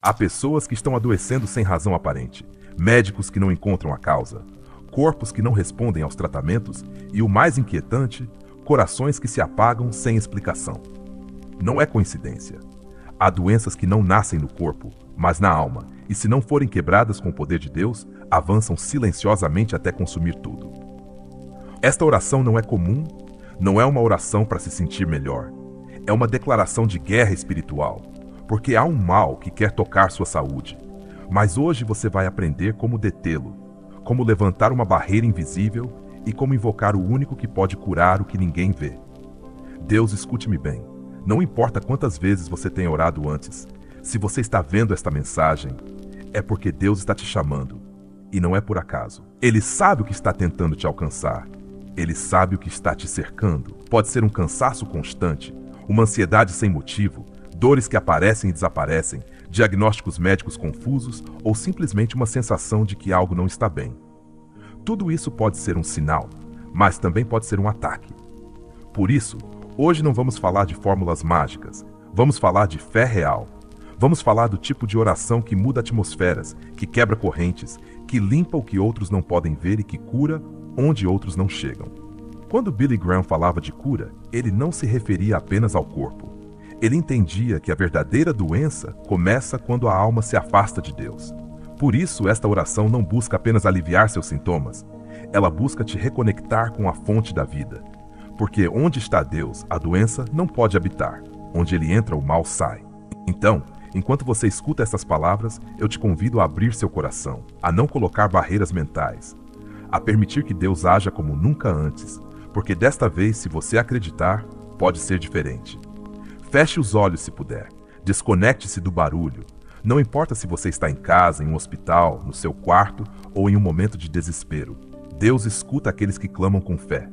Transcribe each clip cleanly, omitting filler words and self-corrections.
Há pessoas que estão adoecendo sem razão aparente, médicos que não encontram a causa, corpos que não respondem aos tratamentos e, o mais inquietante, corações que se apagam sem explicação. Não é coincidência. Há doenças que não nascem no corpo, mas na alma, e se não forem quebradas com o poder de Deus, avançam silenciosamente até consumir tudo. Esta oração não é comum, não é uma oração para se sentir melhor. É uma declaração de guerra espiritual, porque há um mal que quer tocar sua saúde. Mas hoje você vai aprender como detê-lo, como levantar uma barreira invisível e como invocar o único que pode curar o que ninguém vê. Deus, escute-me bem. Não importa quantas vezes você tenha orado antes, se você está vendo esta mensagem, é porque Deus está te chamando, e não é por acaso. Ele sabe o que está tentando te alcançar. Ele sabe o que está te cercando. Pode ser um cansaço constante, uma ansiedade sem motivo, dores que aparecem e desaparecem, diagnósticos médicos confusos ou simplesmente uma sensação de que algo não está bem. Tudo isso pode ser um sinal, mas também pode ser um ataque. Por isso, hoje não vamos falar de fórmulas mágicas, vamos falar de fé real. Vamos falar do tipo de oração que muda atmosferas, que quebra correntes, que limpa o que outros não podem ver e que cura onde outros não chegam. Quando Billy Graham falava de cura, ele não se referia apenas ao corpo. Ele entendia que a verdadeira doença começa quando a alma se afasta de Deus. Por isso, esta oração não busca apenas aliviar seus sintomas, ela busca te reconectar com a fonte da vida. Porque onde está Deus, a doença não pode habitar. Onde ele entra, o mal sai. Então, enquanto você escuta essas palavras, eu te convido a abrir seu coração, a não colocar barreiras mentais, a permitir que Deus haja como nunca antes, porque desta vez, se você acreditar, pode ser diferente. Feche os olhos se puder, desconecte-se do barulho. Não importa se você está em casa, em um hospital, no seu quarto ou em um momento de desespero. Deus escuta aqueles que clamam com fé.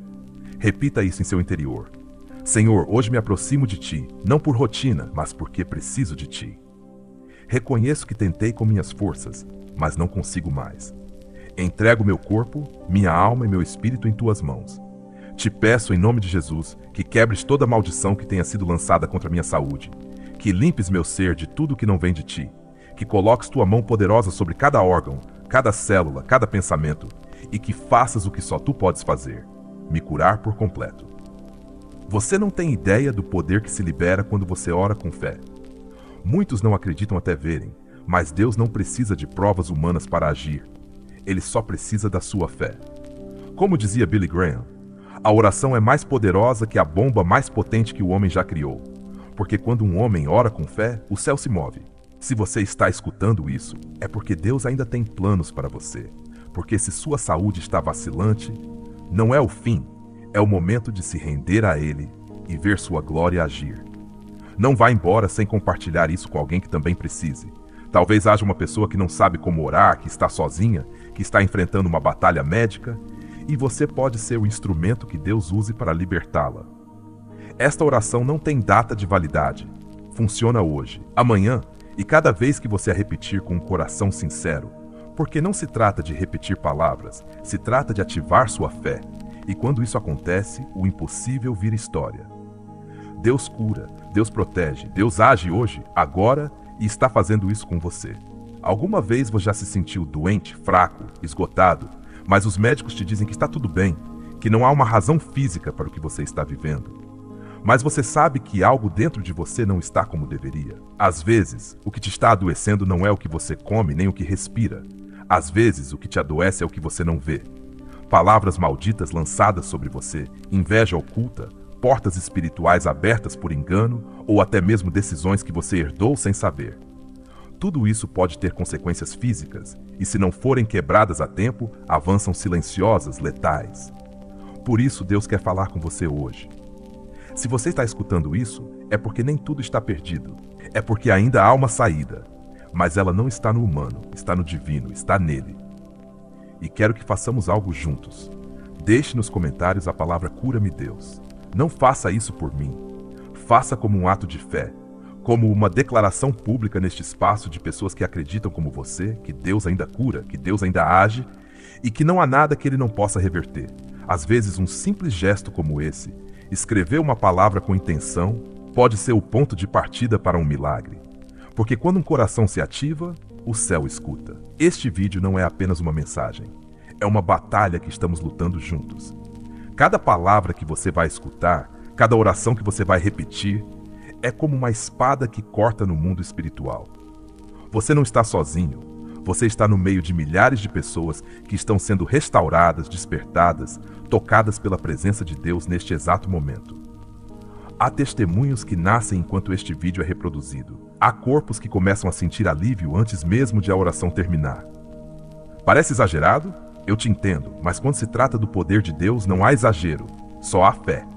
Repita isso em seu interior. Senhor, hoje me aproximo de Ti, não por rotina, mas porque preciso de Ti. Reconheço que tentei com minhas forças, mas não consigo mais. Entrego meu corpo, minha alma e meu espírito em Tuas mãos. Te peço, em nome de Jesus, que quebres toda maldição que tenha sido lançada contra minha saúde, que limpes meu ser de tudo que não vem de Ti, que coloques Tua mão poderosa sobre cada órgão, cada célula, cada pensamento, e que faças o que só Tu podes fazer, me curar por completo. Você não tem ideia do poder que se libera quando você ora com fé. Muitos não acreditam até verem, mas Deus não precisa de provas humanas para agir. Ele só precisa da sua fé. Como dizia Billy Graham, a oração é mais poderosa que a bomba mais potente que o homem já criou. Porque quando um homem ora com fé, o céu se move. Se você está escutando isso, é porque Deus ainda tem planos para você. Porque se sua saúde está vacilante, não é o fim, é o momento de se render a Ele e ver sua glória agir. Não vá embora sem compartilhar isso com alguém que também precise. Talvez haja uma pessoa que não sabe como orar, que está sozinha, que está enfrentando uma batalha médica, e você pode ser o instrumento que Deus use para libertá-la. Esta oração não tem data de validade. Funciona hoje, amanhã e cada vez que você a repetir com um coração sincero. Porque não se trata de repetir palavras, se trata de ativar sua fé. E quando isso acontece, o impossível vira história. Deus cura, Deus protege, Deus age hoje, agora, e está fazendo isso com você. Alguma vez você já se sentiu doente, fraco, esgotado, mas os médicos te dizem que está tudo bem, que não há uma razão física para o que você está vivendo. Mas você sabe que algo dentro de você não está como deveria. Às vezes, o que te está adoecendo não é o que você come nem o que respira. Às vezes, o que te adoece é o que você não vê. Palavras malditas lançadas sobre você, inveja oculta, portas espirituais abertas por engano ou até mesmo decisões que você herdou sem saber. Tudo isso pode ter consequências físicas e, se não forem quebradas a tempo, avançam silenciosas, letais. Por isso, Deus quer falar com você hoje. Se você está escutando isso, é porque nem tudo está perdido. É porque ainda há uma saída. Mas ela não está no humano, está no divino, está nele. E quero que façamos algo juntos. Deixe nos comentários a palavra cura-me, Deus. Não faça isso por mim. Faça como um ato de fé, como uma declaração pública neste espaço de pessoas que acreditam como você, que Deus ainda cura, que Deus ainda age e que não há nada que Ele não possa reverter. Às vezes, um simples gesto como esse, escrever uma palavra com intenção, pode ser o ponto de partida para um milagre. Porque quando um coração se ativa, o céu escuta. Este vídeo não é apenas uma mensagem. É uma batalha que estamos lutando juntos. Cada palavra que você vai escutar, cada oração que você vai repetir, é como uma espada que corta no mundo espiritual. Você não está sozinho. Você está no meio de milhares de pessoas que estão sendo restauradas, despertadas, tocadas pela presença de Deus neste exato momento. Há testemunhos que nascem enquanto este vídeo é reproduzido. Há corpos que começam a sentir alívio antes mesmo de a oração terminar. Parece exagerado? Eu te entendo, mas quando se trata do poder de Deus, não há exagero, só há fé.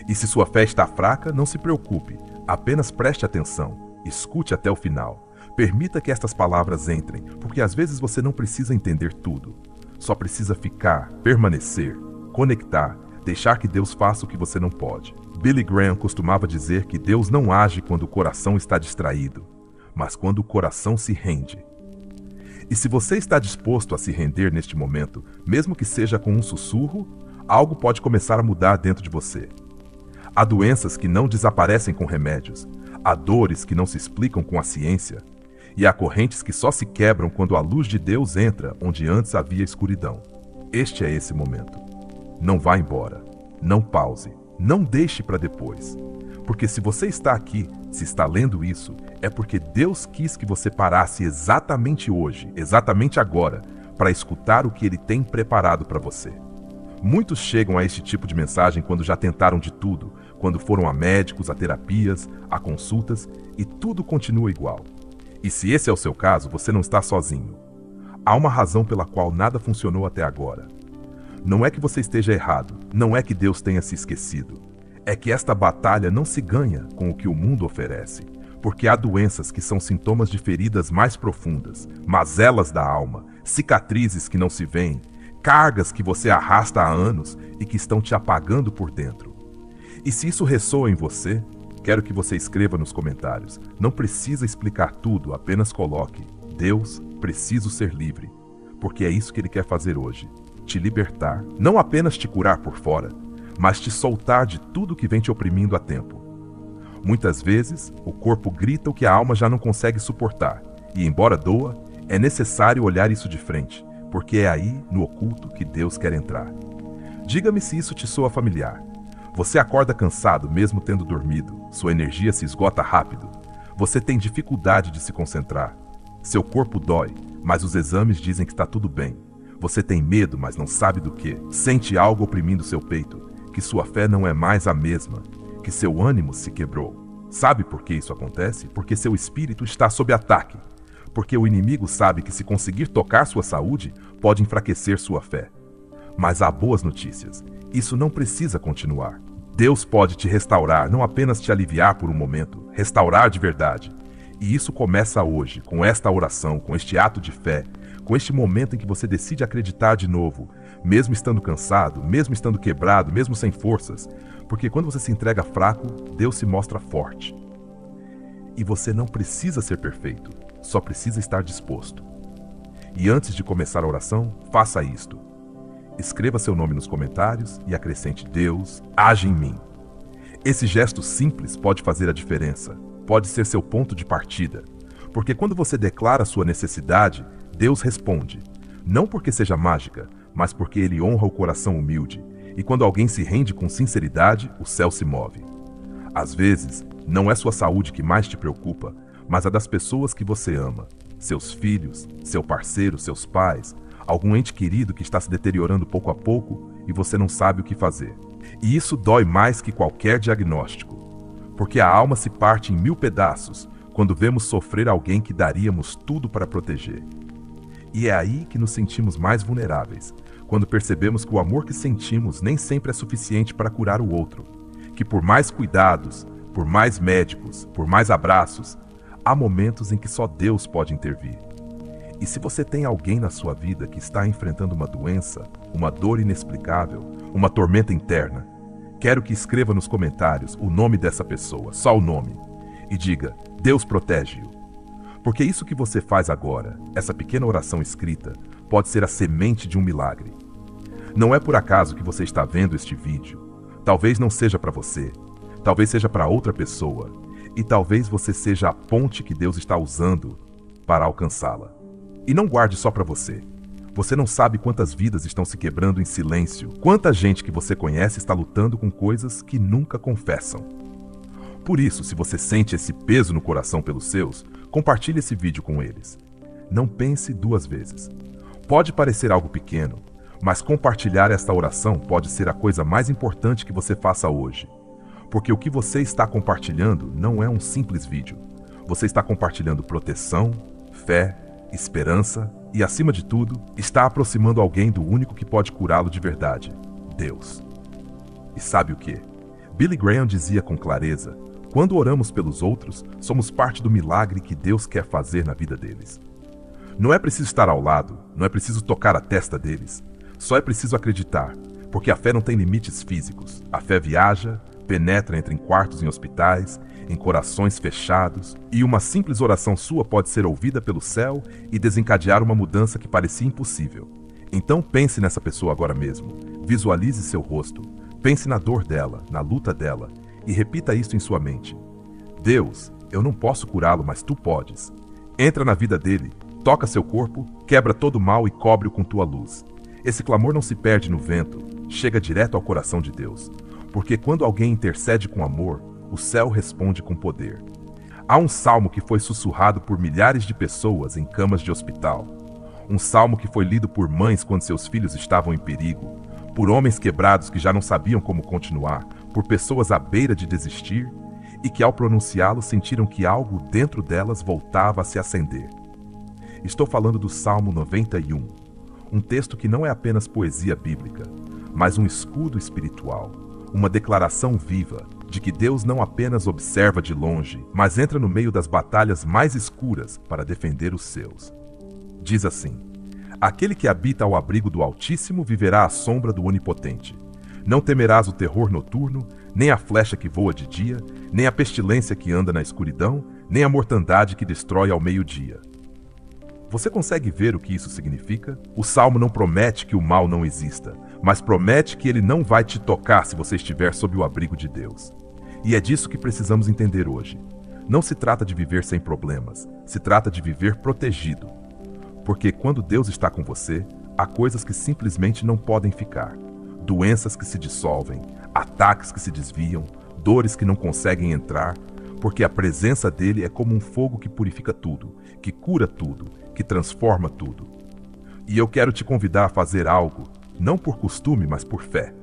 E se sua fé está fraca, não se preocupe, apenas preste atenção, escute até o final. Permita que estas palavras entrem, porque às vezes você não precisa entender tudo. Só precisa ficar, permanecer, conectar, deixar que Deus faça o que você não pode. Billy Graham costumava dizer que Deus não age quando o coração está distraído, mas quando o coração se rende. E se você está disposto a se render neste momento, mesmo que seja com um sussurro, algo pode começar a mudar dentro de você. Há doenças que não desaparecem com remédios, há dores que não se explicam com a ciência, e há correntes que só se quebram quando a luz de Deus entra onde antes havia escuridão. Este é esse momento. Não vá embora. Não pause. Não deixe para depois. Porque se você está aqui, se está lendo isso, é porque Deus quis que você parasse exatamente hoje, exatamente agora, para escutar o que Ele tem preparado para você. Muitos chegam a este tipo de mensagem quando já tentaram de tudo, quando foram a médicos, a terapias, a consultas, e tudo continua igual. E se esse é o seu caso, você não está sozinho. Há uma razão pela qual nada funcionou até agora. Não é que você esteja errado, não é que Deus tenha se esquecido. É que esta batalha não se ganha com o que o mundo oferece, porque há doenças que são sintomas de feridas mais profundas, mazelas da alma, cicatrizes que não se veem, cargas que você arrasta há anos e que estão te apagando por dentro. E se isso ressoa em você, quero que você escreva nos comentários. Não precisa explicar tudo, apenas coloque: Deus, preciso ser livre. Porque é isso que Ele quer fazer hoje. Te libertar, não apenas te curar por fora, mas te soltar de tudo que vem te oprimindo há tempo. Muitas vezes, o corpo grita o que a alma já não consegue suportar, e embora doa, é necessário olhar isso de frente, porque é aí, no oculto, que Deus quer entrar. Diga-me se isso te soa familiar. Você acorda cansado mesmo tendo dormido, sua energia se esgota rápido, você tem dificuldade de se concentrar, seu corpo dói, mas os exames dizem que está tudo bem. Você tem medo, mas não sabe do que. Sente algo oprimindo seu peito, que sua fé não é mais a mesma, que seu ânimo se quebrou. Sabe por que isso acontece? Porque seu espírito está sob ataque. Porque o inimigo sabe que se conseguir tocar sua saúde, pode enfraquecer sua fé. Mas há boas notícias. Isso não precisa continuar. Deus pode te restaurar, não apenas te aliviar por um momento, restaurar de verdade. E isso começa hoje, com esta oração, com este ato de fé, com este momento em que você decide acreditar de novo, mesmo estando cansado, mesmo estando quebrado, mesmo sem forças, porque quando você se entrega fraco, Deus se mostra forte. E você não precisa ser perfeito, só precisa estar disposto. E antes de começar a oração, faça isto. Escreva seu nome nos comentários e acrescente: Deus, age em mim. Esse gesto simples pode fazer a diferença, pode ser seu ponto de partida, porque quando você declara sua necessidade, Deus responde, não porque seja mágica, mas porque Ele honra o coração humilde, e quando alguém se rende com sinceridade, o céu se move. Às vezes, não é sua saúde que mais te preocupa, mas a das pessoas que você ama, seus filhos, seu parceiro, seus pais, algum ente querido que está se deteriorando pouco a pouco e você não sabe o que fazer. E isso dói mais que qualquer diagnóstico, porque a alma se parte em 1000 pedaços quando vemos sofrer alguém que daríamos tudo para proteger. E é aí que nos sentimos mais vulneráveis, quando percebemos que o amor que sentimos nem sempre é suficiente para curar o outro, que por mais cuidados, por mais médicos, por mais abraços, há momentos em que só Deus pode intervir. E se você tem alguém na sua vida que está enfrentando uma doença, uma dor inexplicável, uma tormenta interna, quero que escreva nos comentários o nome dessa pessoa, só o nome, e diga: Deus protege-o. Porque isso que você faz agora, essa pequena oração escrita, pode ser a semente de um milagre. Não é por acaso que você está vendo este vídeo. Talvez não seja para você, talvez seja para outra pessoa. e talvez você seja a ponte que Deus está usando para alcançá-la. E não guarde só para você. Você não sabe quantas vidas estão se quebrando em silêncio, quanta gente que você conhece está lutando com coisas que nunca confessam. Por isso, se você sente esse peso no coração pelos seus, compartilhe esse vídeo com eles. Não pense duas vezes. Pode parecer algo pequeno, mas compartilhar esta oração pode ser a coisa mais importante que você faça hoje. Porque o que você está compartilhando não é um simples vídeo. Você está compartilhando proteção, fé, esperança e, acima de tudo, está aproximando alguém do único que pode curá-lo de verdade, Deus. E sabe o que? Billy Graham dizia com clareza: quando oramos pelos outros, somos parte do milagre que Deus quer fazer na vida deles. Não é preciso estar ao lado, não é preciso tocar a testa deles. Só é preciso acreditar, porque a fé não tem limites físicos. A fé viaja, penetra, entra em quartos em hospitais, em corações fechados, e uma simples oração sua pode ser ouvida pelo céu e desencadear uma mudança que parecia impossível. Então pense nessa pessoa agora mesmo, visualize seu rosto, pense na dor dela, na luta dela, e repita isto em sua mente: Deus, eu não posso curá-lo, mas tu podes. Entra na vida dele, toca seu corpo, quebra todo o mal e cobre-o com tua luz. Esse clamor não se perde no vento, chega direto ao coração de Deus, porque quando alguém intercede com amor, o céu responde com poder. Há um salmo que foi sussurrado por milhares de pessoas em camas de hospital. Um salmo que foi lido por mães quando seus filhos estavam em perigo, por homens quebrados que já não sabiam como continuar, por pessoas à beira de desistir e que, ao pronunciá-lo, sentiram que algo dentro delas voltava a se acender. Estou falando do Salmo 91, um texto que não é apenas poesia bíblica, mas um escudo espiritual, uma declaração viva de que Deus não apenas observa de longe, mas entra no meio das batalhas mais escuras para defender os seus. Diz assim: aquele que habita ao abrigo do Altíssimo viverá à sombra do Onipotente. Não temerás o terror noturno, nem a flecha que voa de dia, nem a pestilência que anda na escuridão, nem a mortandade que destrói ao meio-dia. Você consegue ver o que isso significa? O Salmo não promete que o mal não exista, mas promete que ele não vai te tocar se você estiver sob o abrigo de Deus. E é disso que precisamos entender hoje. Não se trata de viver sem problemas, se trata de viver protegido. Porque quando Deus está com você, há coisas que simplesmente não podem ficar. Doenças que se dissolvem, ataques que se desviam, dores que não conseguem entrar, porque a presença dele é como um fogo que purifica tudo, que cura tudo, que transforma tudo. E eu quero te convidar a fazer algo, não por costume, mas por fé.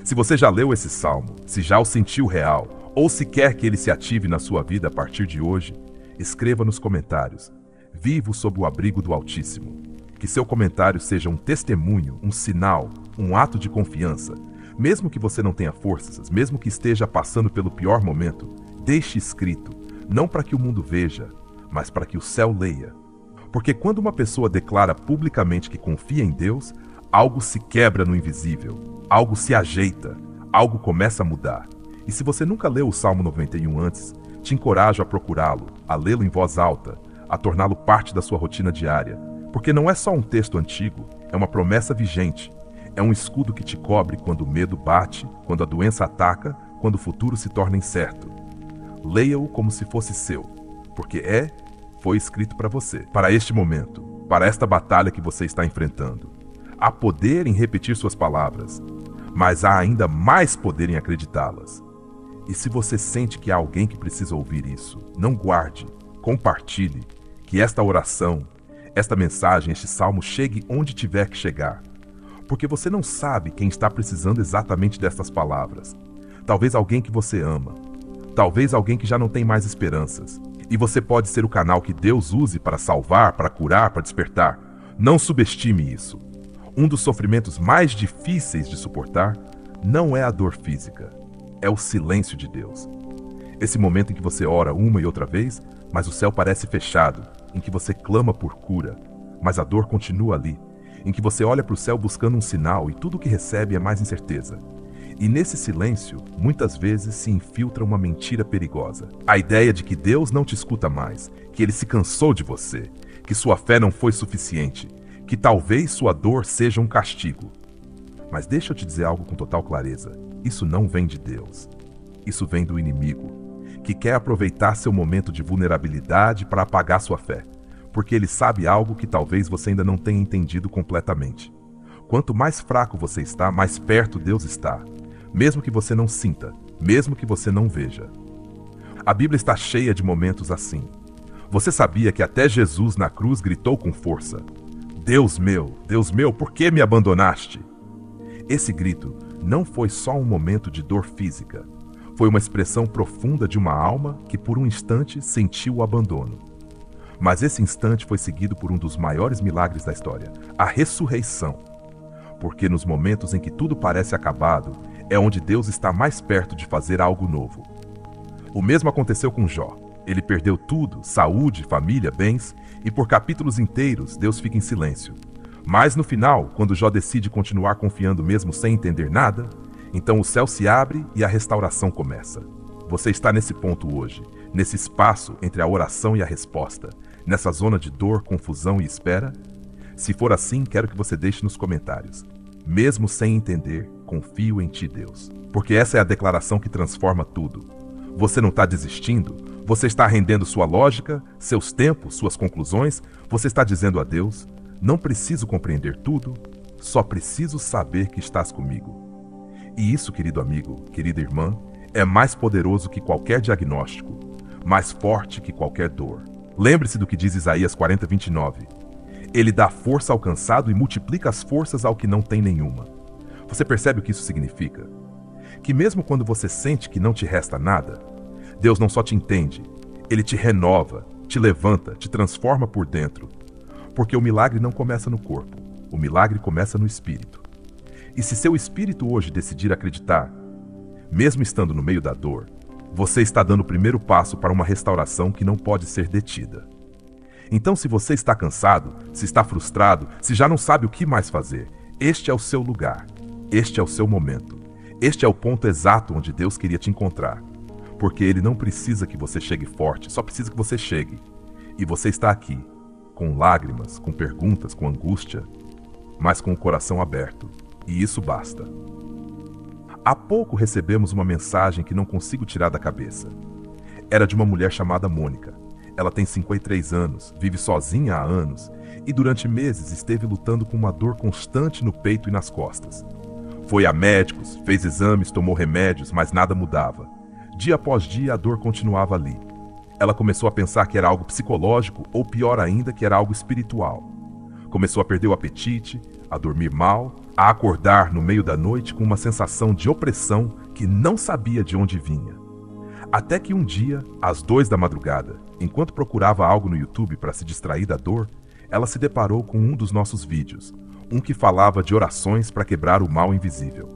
Se você já leu esse salmo, se já o sentiu real, ou se quer que ele se ative na sua vida a partir de hoje, escreva nos comentários: vivo sob o abrigo do Altíssimo. Que seu comentário seja um testemunho, um sinal, um ato de confiança. Mesmo que você não tenha forças, mesmo que esteja passando pelo pior momento, deixe escrito, não para que o mundo veja, mas para que o céu leia. Porque quando uma pessoa declara publicamente que confia em Deus, algo se quebra no invisível, algo se ajeita, algo começa a mudar. E se você nunca leu o Salmo 91 antes, te encorajo a procurá-lo, a lê-lo em voz alta, a torná-lo parte da sua rotina diária. Porque não é só um texto antigo, é uma promessa vigente. É um escudo que te cobre quando o medo bate, quando a doença ataca, quando o futuro se torna incerto. Leia-o como se fosse seu, porque foi escrito para você, para este momento, para esta batalha que você está enfrentando. Há poder em repetir suas palavras, mas há ainda mais poder em acreditá-las. E se você sente que há alguém que precisa ouvir isso, não guarde, compartilhe, que esta oração, esta mensagem, este salmo chegue onde tiver que chegar. Porque você não sabe quem está precisando exatamente destas palavras. Talvez alguém que você ama. Talvez alguém que já não tem mais esperanças. E você pode ser o canal que Deus use para salvar, para curar, para despertar. Não subestime isso. Um dos sofrimentos mais difíceis de suportar não é a dor física, é o silêncio de Deus. Esse momento em que você ora uma e outra vez, mas o céu parece fechado, em que você clama por cura, mas a dor continua ali, em que você olha para o céu buscando um sinal e tudo o que recebe é mais incerteza. E nesse silêncio, muitas vezes se infiltra uma mentira perigosa. A ideia de que Deus não te escuta mais, que ele se cansou de você, que sua fé não foi suficiente, que talvez sua dor seja um castigo. Mas deixa eu te dizer algo com total clareza. Isso não vem de Deus. Isso vem do inimigo, que quer aproveitar seu momento de vulnerabilidade para apagar sua fé, porque ele sabe algo que talvez você ainda não tenha entendido completamente. Quanto mais fraco você está, mais perto Deus está, mesmo que você não sinta, mesmo que você não veja. A Bíblia está cheia de momentos assim. Você sabia que até Jesus na cruz gritou com força: Deus meu, por que me abandonaste? Esse grito não foi só um momento de dor física. Foi uma expressão profunda de uma alma que por um instante sentiu o abandono. Mas esse instante foi seguido por um dos maiores milagres da história, a ressurreição. Porque nos momentos em que tudo parece acabado, é onde Deus está mais perto de fazer algo novo. O mesmo aconteceu com Jó. Ele perdeu tudo, saúde, família, bens, e por capítulos inteiros Deus fica em silêncio. Mas no final, quando Jó decide continuar confiando mesmo sem entender nada, então o céu se abre e a restauração começa. Você está nesse ponto hoje, nesse espaço entre a oração e a resposta, nessa zona de dor, confusão e espera? Se for assim, quero que você deixe nos comentários. Mesmo sem entender, confio em ti, Deus. Porque essa é a declaração que transforma tudo. Você não está desistindo? Você está rendendo sua lógica, seus tempos, suas conclusões? Você está dizendo a Deus: não preciso compreender tudo, só preciso saber que estás comigo. E isso, querido amigo, querida irmã, é mais poderoso que qualquer diagnóstico, mais forte que qualquer dor. Lembre-se do que diz Isaías 40:29. Ele dá força ao cansado e multiplica as forças ao que não tem nenhuma. Você percebe o que isso significa? Que mesmo quando você sente que não te resta nada, Deus não só te entende, Ele te renova, te levanta, te transforma por dentro. Porque o milagre não começa no corpo, o milagre começa no espírito. E se seu espírito hoje decidir acreditar, mesmo estando no meio da dor, você está dando o primeiro passo para uma restauração que não pode ser detida. Então, se você está cansado, se está frustrado, se já não sabe o que mais fazer, este é o seu lugar, este é o seu momento, este é o ponto exato onde Deus queria te encontrar. Porque Ele não precisa que você chegue forte, só precisa que você chegue. E você está aqui, com lágrimas, com perguntas, com angústia, mas com o coração aberto. E isso basta. Há pouco recebemos uma mensagem que não consigo tirar da cabeça. Era de uma mulher chamada Mônica. Ela tem 53 anos, vive sozinha há anos e durante meses esteve lutando com uma dor constante no peito e nas costas. Foi a médicos, fez exames, tomou remédios, mas nada mudava. Dia após dia a dor continuava ali. Ela começou a pensar que era algo psicológico ou pior ainda, que era algo espiritual. Começou a perder o apetite, a dormir mal, a acordar no meio da noite com uma sensação de opressão que não sabia de onde vinha. Até que um dia, às 2 da madrugada, enquanto procurava algo no YouTube para se distrair da dor, ela se deparou com um dos nossos vídeos, um que falava de orações para quebrar o mal invisível.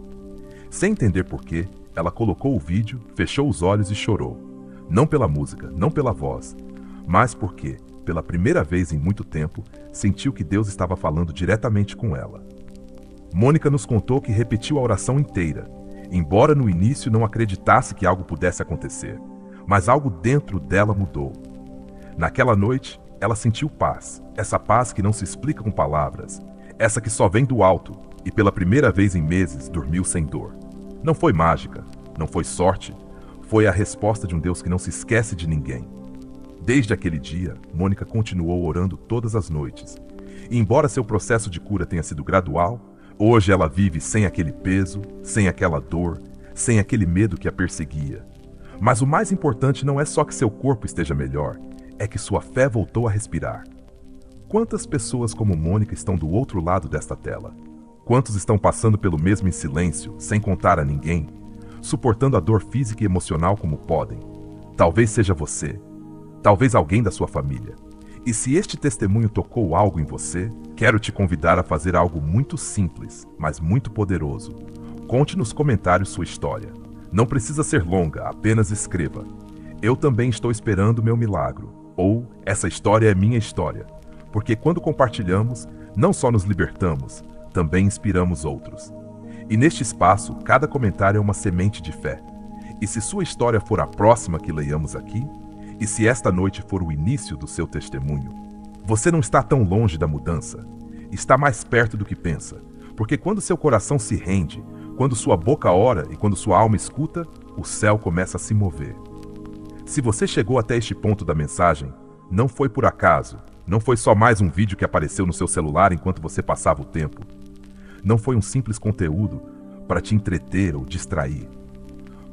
Sem entender porquê, ela colocou o vídeo, fechou os olhos e chorou. Não pela música, não pela voz, mas porque, pela primeira vez em muito tempo, sentiu que Deus estava falando diretamente com ela. Mônica nos contou que repetiu a oração inteira, embora no início não acreditasse que algo pudesse acontecer, mas algo dentro dela mudou. Naquela noite, ela sentiu paz, essa paz que não se explica com palavras, essa que só vem do alto, e pela primeira vez em meses dormiu sem dor. Não foi mágica, não foi sorte, foi a resposta de um Deus que não se esquece de ninguém. Desde aquele dia, Mônica continuou orando todas as noites. E embora seu processo de cura tenha sido gradual, hoje ela vive sem aquele peso, sem aquela dor, sem aquele medo que a perseguia. Mas o mais importante não é só que seu corpo esteja melhor, é que sua fé voltou a respirar. Quantas pessoas como Mônica estão do outro lado desta tela? Quantos estão passando pelo mesmo em silêncio, sem contar a ninguém, suportando a dor física e emocional como podem? Talvez seja você, talvez alguém da sua família. E se este testemunho tocou algo em você, quero te convidar a fazer algo muito simples, mas muito poderoso. Conte nos comentários sua história. Não precisa ser longa, apenas escreva: eu também estou esperando meu milagro, ou essa história é minha história. Porque quando compartilhamos, não só nos libertamos, também inspiramos outros. E neste espaço, cada comentário é uma semente de fé. E se sua história for a próxima que leiamos aqui, e se esta noite for o início do seu testemunho, você não está tão longe da mudança. Está mais perto do que pensa. Porque quando seu coração se rende, quando sua boca ora e quando sua alma escuta, o céu começa a se mover. Se você chegou até este ponto da mensagem, não foi por acaso, não foi só mais um vídeo que apareceu no seu celular enquanto você passava o tempo. Não foi um simples conteúdo para te entreter ou distrair.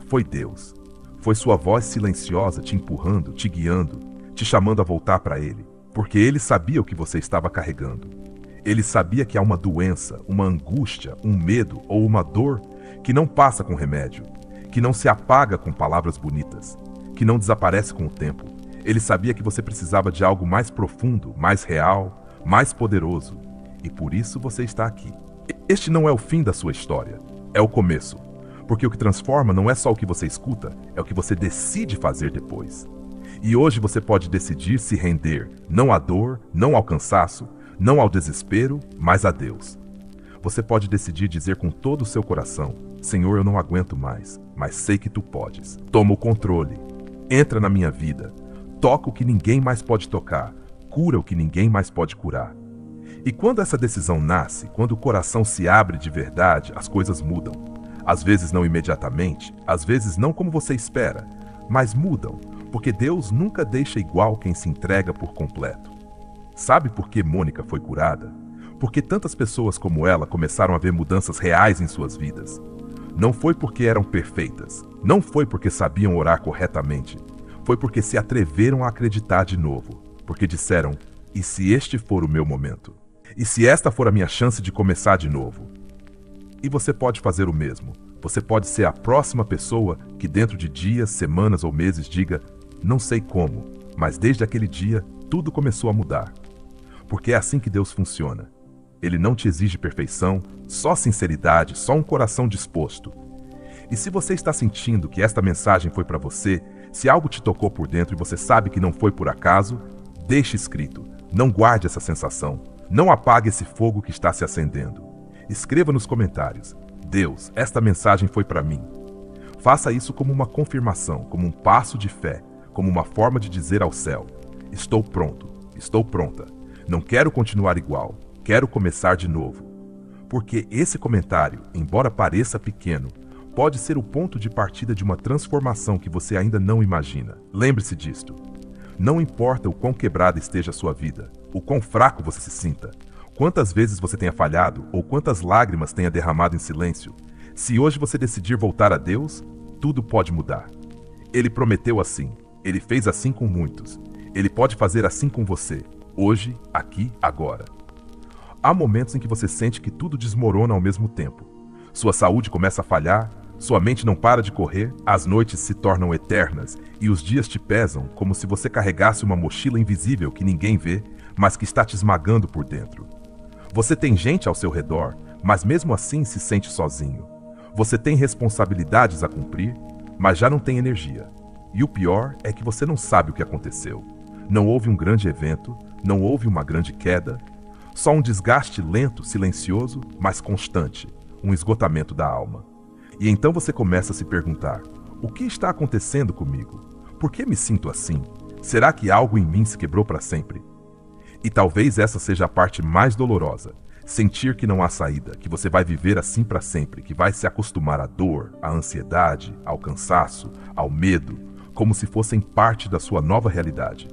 Foi Deus. Foi sua voz silenciosa te empurrando, te guiando, te chamando a voltar para Ele, porque Ele sabia o que você estava carregando. Ele sabia que há uma doença, uma angústia, um medo ou uma dor que não passa com remédio, que não se apaga com palavras bonitas, que não desaparece com o tempo. Ele sabia que você precisava de algo mais profundo, mais real, mais poderoso. E por isso você está aqui. Este não é o fim da sua história, é o começo. Porque o que transforma não é só o que você escuta, é o que você decide fazer depois. E hoje você pode decidir se render, não à dor, não ao cansaço, não ao desespero, mas a Deus. Você pode decidir dizer com todo o seu coração: Senhor, eu não aguento mais, mas sei que Tu podes. Toma o controle. Entra na minha vida. Toca o que ninguém mais pode tocar. Cura o que ninguém mais pode curar. E quando essa decisão nasce, quando o coração se abre de verdade, as coisas mudam. Às vezes não imediatamente, às vezes não como você espera, mas mudam, porque Deus nunca deixa igual quem se entrega por completo. Sabe por que Mônica foi curada? Porque tantas pessoas como ela começaram a ver mudanças reais em suas vidas. Não foi porque eram perfeitas, não foi porque sabiam orar corretamente, foi porque se atreveram a acreditar de novo, porque disseram: e se este for o meu momento? E se esta for a minha chance de começar de novo? E você pode fazer o mesmo. Você pode ser a próxima pessoa que dentro de dias, semanas ou meses diga: não sei como, mas desde aquele dia tudo começou a mudar. Porque é assim que Deus funciona. Ele não te exige perfeição, só sinceridade, só um coração disposto. E se você está sentindo que esta mensagem foi para você, se algo te tocou por dentro e você sabe que não foi por acaso, deixe escrito. Não guarde essa sensação. Não apague esse fogo que está se acendendo. Escreva nos comentários: Deus, esta mensagem foi para mim. Faça isso como uma confirmação, como um passo de fé, como uma forma de dizer ao céu: estou pronto, estou pronta. Não quero continuar igual, quero começar de novo. Porque esse comentário, embora pareça pequeno, pode ser o ponto de partida de uma transformação que você ainda não imagina. Lembre-se disto. Não importa o quão quebrada esteja a sua vida, o quão fraco você se sinta, quantas vezes você tenha falhado ou quantas lágrimas tenha derramado em silêncio, se hoje você decidir voltar a Deus, tudo pode mudar. Ele prometeu assim, Ele fez assim com muitos, Ele pode fazer assim com você, hoje, aqui, agora. Há momentos em que você sente que tudo desmorona ao mesmo tempo. Sua saúde começa a falhar, sua mente não para de correr, as noites se tornam eternas e os dias te pesam como se você carregasse uma mochila invisível que ninguém vê, mas que está te esmagando por dentro. Você tem gente ao seu redor, mas mesmo assim se sente sozinho. Você tem responsabilidades a cumprir, mas já não tem energia. E o pior é que você não sabe o que aconteceu. Não houve um grande evento, não houve uma grande queda, só um desgaste lento, silencioso, mas constante, um esgotamento da alma. E então você começa a se perguntar: o que está acontecendo comigo? Por que me sinto assim? Será que algo em mim se quebrou para sempre? E talvez essa seja a parte mais dolorosa, sentir que não há saída, que você vai viver assim para sempre, que vai se acostumar à dor, à ansiedade, ao cansaço, ao medo, como se fossem parte da sua nova realidade.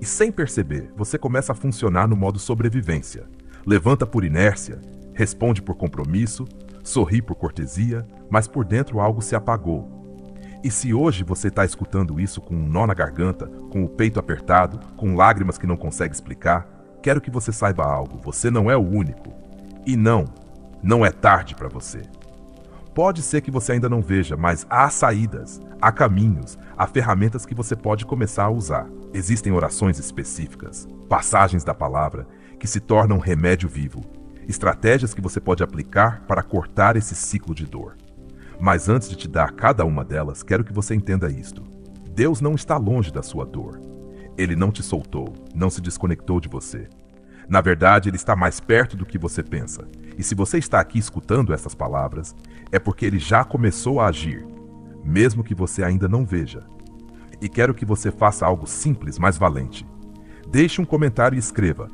E sem perceber, você começa a funcionar no modo sobrevivência. Levanta por inércia, responde por compromisso, sorri por cortesia, mas por dentro algo se apagou. E se hoje você está escutando isso com um nó na garganta, com o peito apertado, com lágrimas que não consegue explicar, quero que você saiba algo: você não é o único. E não é tarde para você. Pode ser que você ainda não veja, mas há saídas, há caminhos, há ferramentas que você pode começar a usar. Existem orações específicas, passagens da palavra que se tornam remédio vivo, estratégias que você pode aplicar para cortar esse ciclo de dor. Mas antes de te dar cada uma delas, quero que você entenda isto. Deus não está longe da sua dor. Ele não te soltou, não se desconectou de você. Na verdade, Ele está mais perto do que você pensa. E se você está aqui escutando essas palavras, é porque Ele já começou a agir, mesmo que você ainda não veja. E quero que você faça algo simples, mas valente. Deixe um comentário e escreva: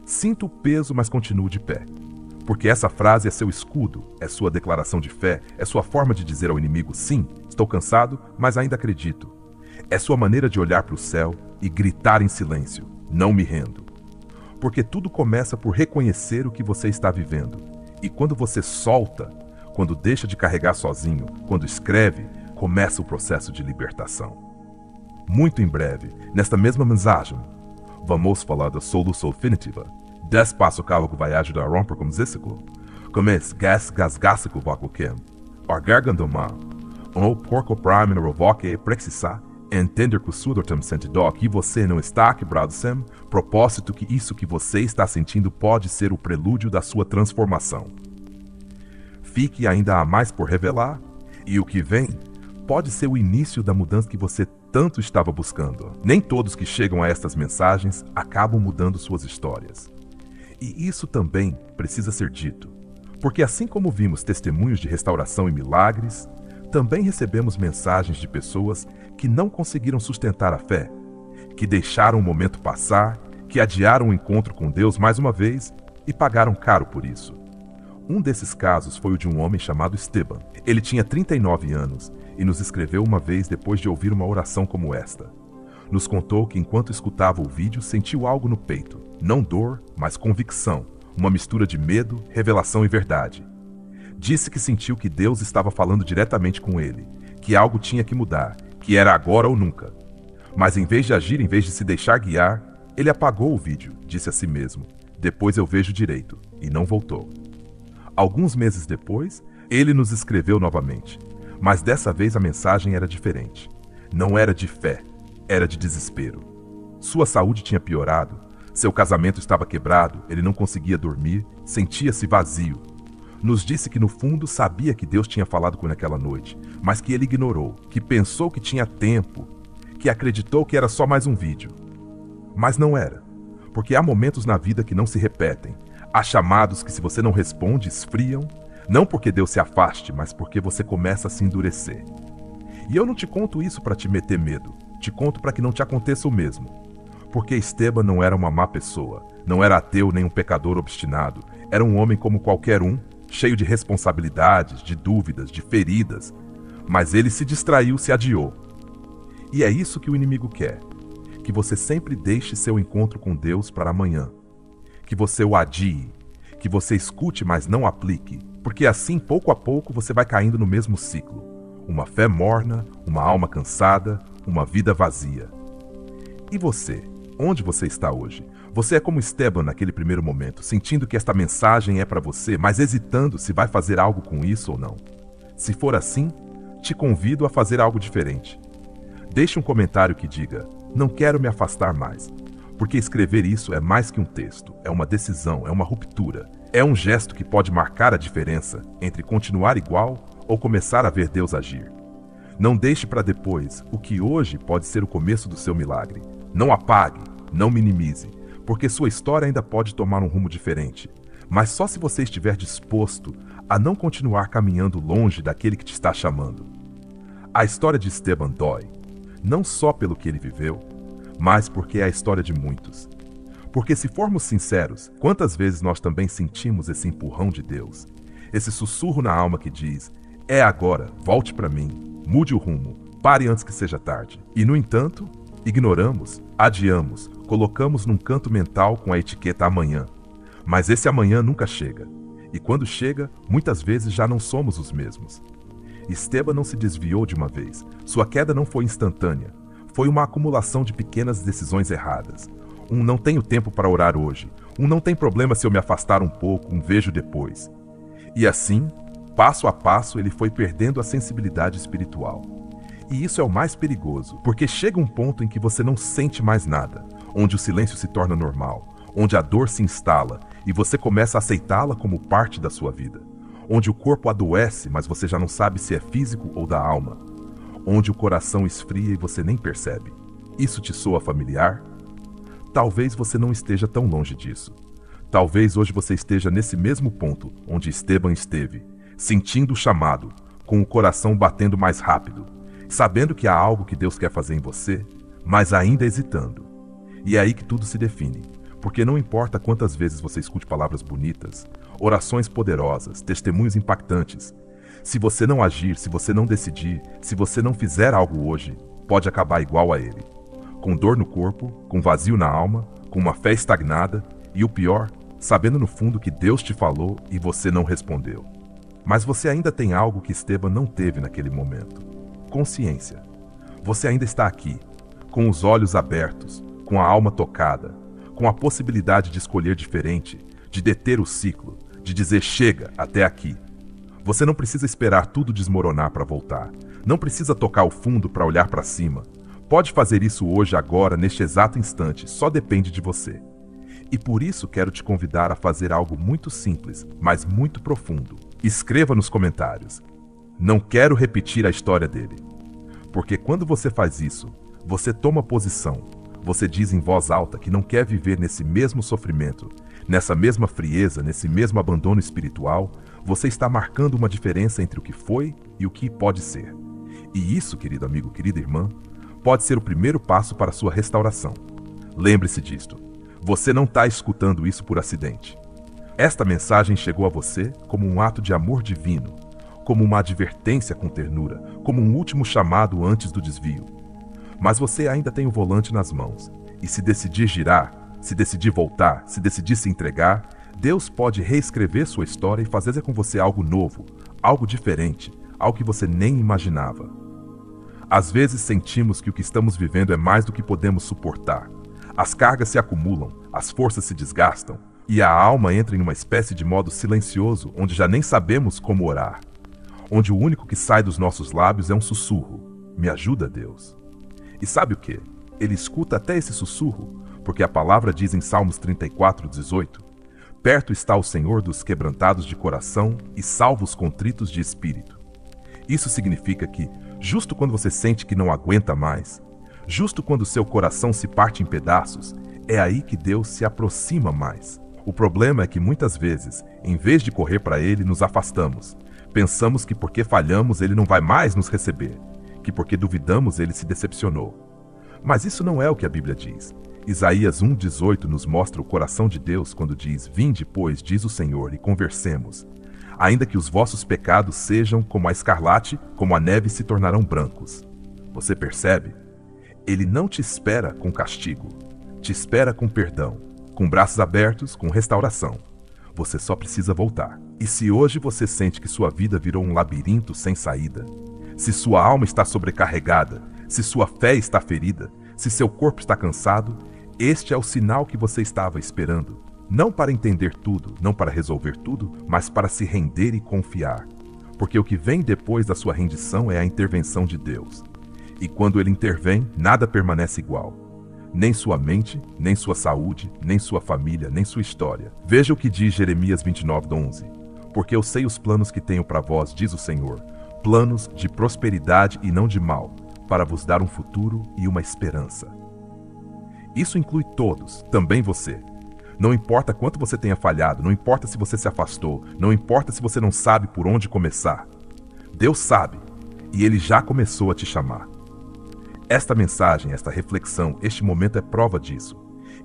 sinto o peso, mas continuo de pé. Porque essa frase é seu escudo, é sua declaração de fé, é sua forma de dizer ao inimigo: sim, estou cansado, mas ainda acredito. É sua maneira de olhar para o céu e gritar em silêncio: não me rendo. Porque tudo começa por reconhecer o que você está vivendo. E quando você solta, quando deixa de carregar sozinho, quando escreve, começa o processo de libertação. Muito em breve, nesta mesma mensagem, vamos falar da solução definitiva. Despaço que vai ajudar a romper com ciclo. Começa gasgássico vacuquem. Argargandomar. O porco prime no revoque precisar entender que o sudor tem sentido que você não está quebrado sem propósito que isso que você está sentindo pode ser o prelúdio da sua transformação. Fique ainda há mais por revelar, e o que vem pode ser o início da mudança que você tanto estava buscando. Nem todos que chegam a estas mensagens acabam mudando suas histórias. E isso também precisa ser dito, porque assim como vimos testemunhos de restauração e milagres, também recebemos mensagens de pessoas que não conseguiram sustentar a fé, que deixaram o momento passar, que adiaram o encontro com Deus mais uma vez e pagaram caro por isso. Um desses casos foi o de um homem chamado Esteban. Ele tinha 39 anos e nos escreveu uma vez depois de ouvir uma oração como esta. Nos contou que enquanto escutava o vídeo sentiu algo no peito, não dor, mas convicção, uma mistura de medo, revelação e verdade. Disse que sentiu que Deus estava falando diretamente com ele, que algo tinha que mudar, que era agora ou nunca. Mas em vez de agir, em vez de se deixar guiar, ele apagou o vídeo, disse a si mesmo. Depois eu vejo direito, e não voltou. Alguns meses depois, ele nos escreveu novamente, mas dessa vez a mensagem era diferente. Não era de fé, era de desespero. Sua saúde tinha piorado, seu casamento estava quebrado, ele não conseguia dormir, sentia-se vazio. Nos disse que no fundo sabia que Deus tinha falado com ele naquela noite, mas que ele ignorou, que pensou que tinha tempo, que acreditou que era só mais um vídeo. Mas não era, porque há momentos na vida que não se repetem. Há chamados que se você não responde, esfriam, não porque Deus se afaste, mas porque você começa a se endurecer. E eu não te conto isso para te meter medo, te conto para que não te aconteça o mesmo. Porque Esteban não era uma má pessoa, não era ateu nem um pecador obstinado, era um homem como qualquer um, cheio de responsabilidades, de dúvidas, de feridas, mas ele se distraiu, se adiou. E é isso que o inimigo quer, que você sempre deixe seu encontro com Deus para amanhã, que você o adie, que você escute, mas não aplique, porque assim, pouco a pouco, você vai caindo no mesmo ciclo. Uma fé morna, uma alma cansada, uma vida vazia. E você? Onde você está hoje? Você é como Esteban naquele primeiro momento, sentindo que esta mensagem é para você, mas hesitando se vai fazer algo com isso ou não. Se for assim, te convido a fazer algo diferente. Deixe um comentário que diga: não quero me afastar mais. Porque escrever isso é mais que um texto, é uma decisão, é uma ruptura. É um gesto que pode marcar a diferença entre continuar igual ou começar a ver Deus agir. Não deixe para depois o que hoje pode ser o começo do seu milagre. Não apague, não minimize, porque sua história ainda pode tomar um rumo diferente. Mas só se você estiver disposto a não continuar caminhando longe daquele que te está chamando. A história de Esteban dói, não só pelo que ele viveu, mas porque é a história de muitos. Porque se formos sinceros, quantas vezes nós também sentimos esse empurrão de Deus? Esse sussurro na alma que diz: é agora, volte para mim, mude o rumo, pare antes que seja tarde. E no entanto, ignoramos, adiamos, colocamos num canto mental com a etiqueta amanhã. Mas esse amanhã nunca chega. E quando chega, muitas vezes já não somos os mesmos. Esteban não se desviou de uma vez. Sua queda não foi instantânea. Foi uma acumulação de pequenas decisões erradas. Não tenho tempo para orar hoje. Não tem problema se eu me afastar um pouco, vejo depois. E assim, passo a passo, ele foi perdendo a sensibilidade espiritual. E isso é o mais perigoso, porque chega um ponto em que você não sente mais nada, onde o silêncio se torna normal, onde a dor se instala e você começa a aceitá-la como parte da sua vida, onde o corpo adoece, mas você já não sabe se é físico ou da alma, onde o coração esfria e você nem percebe. Isso te soa familiar? Talvez você não esteja tão longe disso. Talvez hoje você esteja nesse mesmo ponto onde Esteban esteve, sentindo o chamado, com o coração batendo mais rápido, sabendo que há algo que Deus quer fazer em você, mas ainda hesitando. E é aí que tudo se define, porque não importa quantas vezes você escute palavras bonitas, orações poderosas, testemunhos impactantes, se você não agir, se você não decidir, se você não fizer algo hoje, pode acabar igual a ele. Com dor no corpo, com vazio na alma, com uma fé estagnada e o pior, sabendo no fundo que Deus te falou e você não respondeu. Mas você ainda tem algo que Esteban não teve naquele momento: consciência. Você ainda está aqui, com os olhos abertos, com a alma tocada, com a possibilidade de escolher diferente, de deter o ciclo, de dizer chega até aqui. Você não precisa esperar tudo desmoronar para voltar. Não precisa tocar o fundo para olhar para cima. Pode fazer isso hoje, agora, neste exato instante, só depende de você. E por isso quero te convidar a fazer algo muito simples, mas muito profundo. Escreva nos comentários: não quero repetir a história dele. Porque quando você faz isso, você toma posição. Você diz em voz alta que não quer viver nesse mesmo sofrimento, nessa mesma frieza, nesse mesmo abandono espiritual. Você está marcando uma diferença entre o que foi e o que pode ser. E isso, querido amigo, querida irmã, pode ser o primeiro passo para a sua restauração. Lembre-se disto. Você não está escutando isso por acidente. Esta mensagem chegou a você como um ato de amor divino, como uma advertência com ternura, como um último chamado antes do desvio. Mas você ainda tem o volante nas mãos, e se decidir girar, se decidir voltar, se decidir se entregar, Deus pode reescrever sua história e fazer com você algo novo, algo diferente, algo que você nem imaginava. Às vezes sentimos que o que estamos vivendo é mais do que podemos suportar. As cargas se acumulam, as forças se desgastam, e a alma entra em uma espécie de modo silencioso, onde já nem sabemos como orar. Onde o único que sai dos nossos lábios é um sussurro: me ajuda, Deus. E sabe o que? Ele escuta até esse sussurro, porque a palavra diz em Salmos 34:18: perto está o Senhor dos quebrantados de coração e salva os contritos de espírito. Isso significa que, justo quando você sente que não aguenta mais, justo quando seu coração se parte em pedaços, é aí que Deus se aproxima mais. O problema é que muitas vezes, em vez de correr para Ele, nos afastamos. Pensamos que porque falhamos Ele não vai mais nos receber, que porque duvidamos Ele se decepcionou. Mas isso não é o que a Bíblia diz. Isaías 1:18 nos mostra o coração de Deus quando diz: vinde, pois, diz o Senhor, e conversemos. Ainda que os vossos pecados sejam como a escarlate, como a neve se tornarão brancos. Você percebe? Ele não te espera com castigo. Te espera com perdão, com braços abertos, com restauração. Você só precisa voltar. E se hoje você sente que sua vida virou um labirinto sem saída, se sua alma está sobrecarregada, se sua fé está ferida, se seu corpo está cansado, este é o sinal que você estava esperando. Não para entender tudo, não para resolver tudo, mas para se render e confiar. Porque o que vem depois da sua rendição é a intervenção de Deus. E quando Ele intervém, nada permanece igual. Nem sua mente, nem sua saúde, nem sua família, nem sua história. Veja o que diz Jeremias 29:11. Porque eu sei os planos que tenho para vós, diz o Senhor, planos de prosperidade e não de mal, para vos dar um futuro e uma esperança. Isso inclui todos, também você. Não importa quanto você tenha falhado, não importa se você se afastou, não importa se você não sabe por onde começar. Deus sabe, e Ele já começou a te chamar. Esta mensagem, esta reflexão, este momento é prova disso.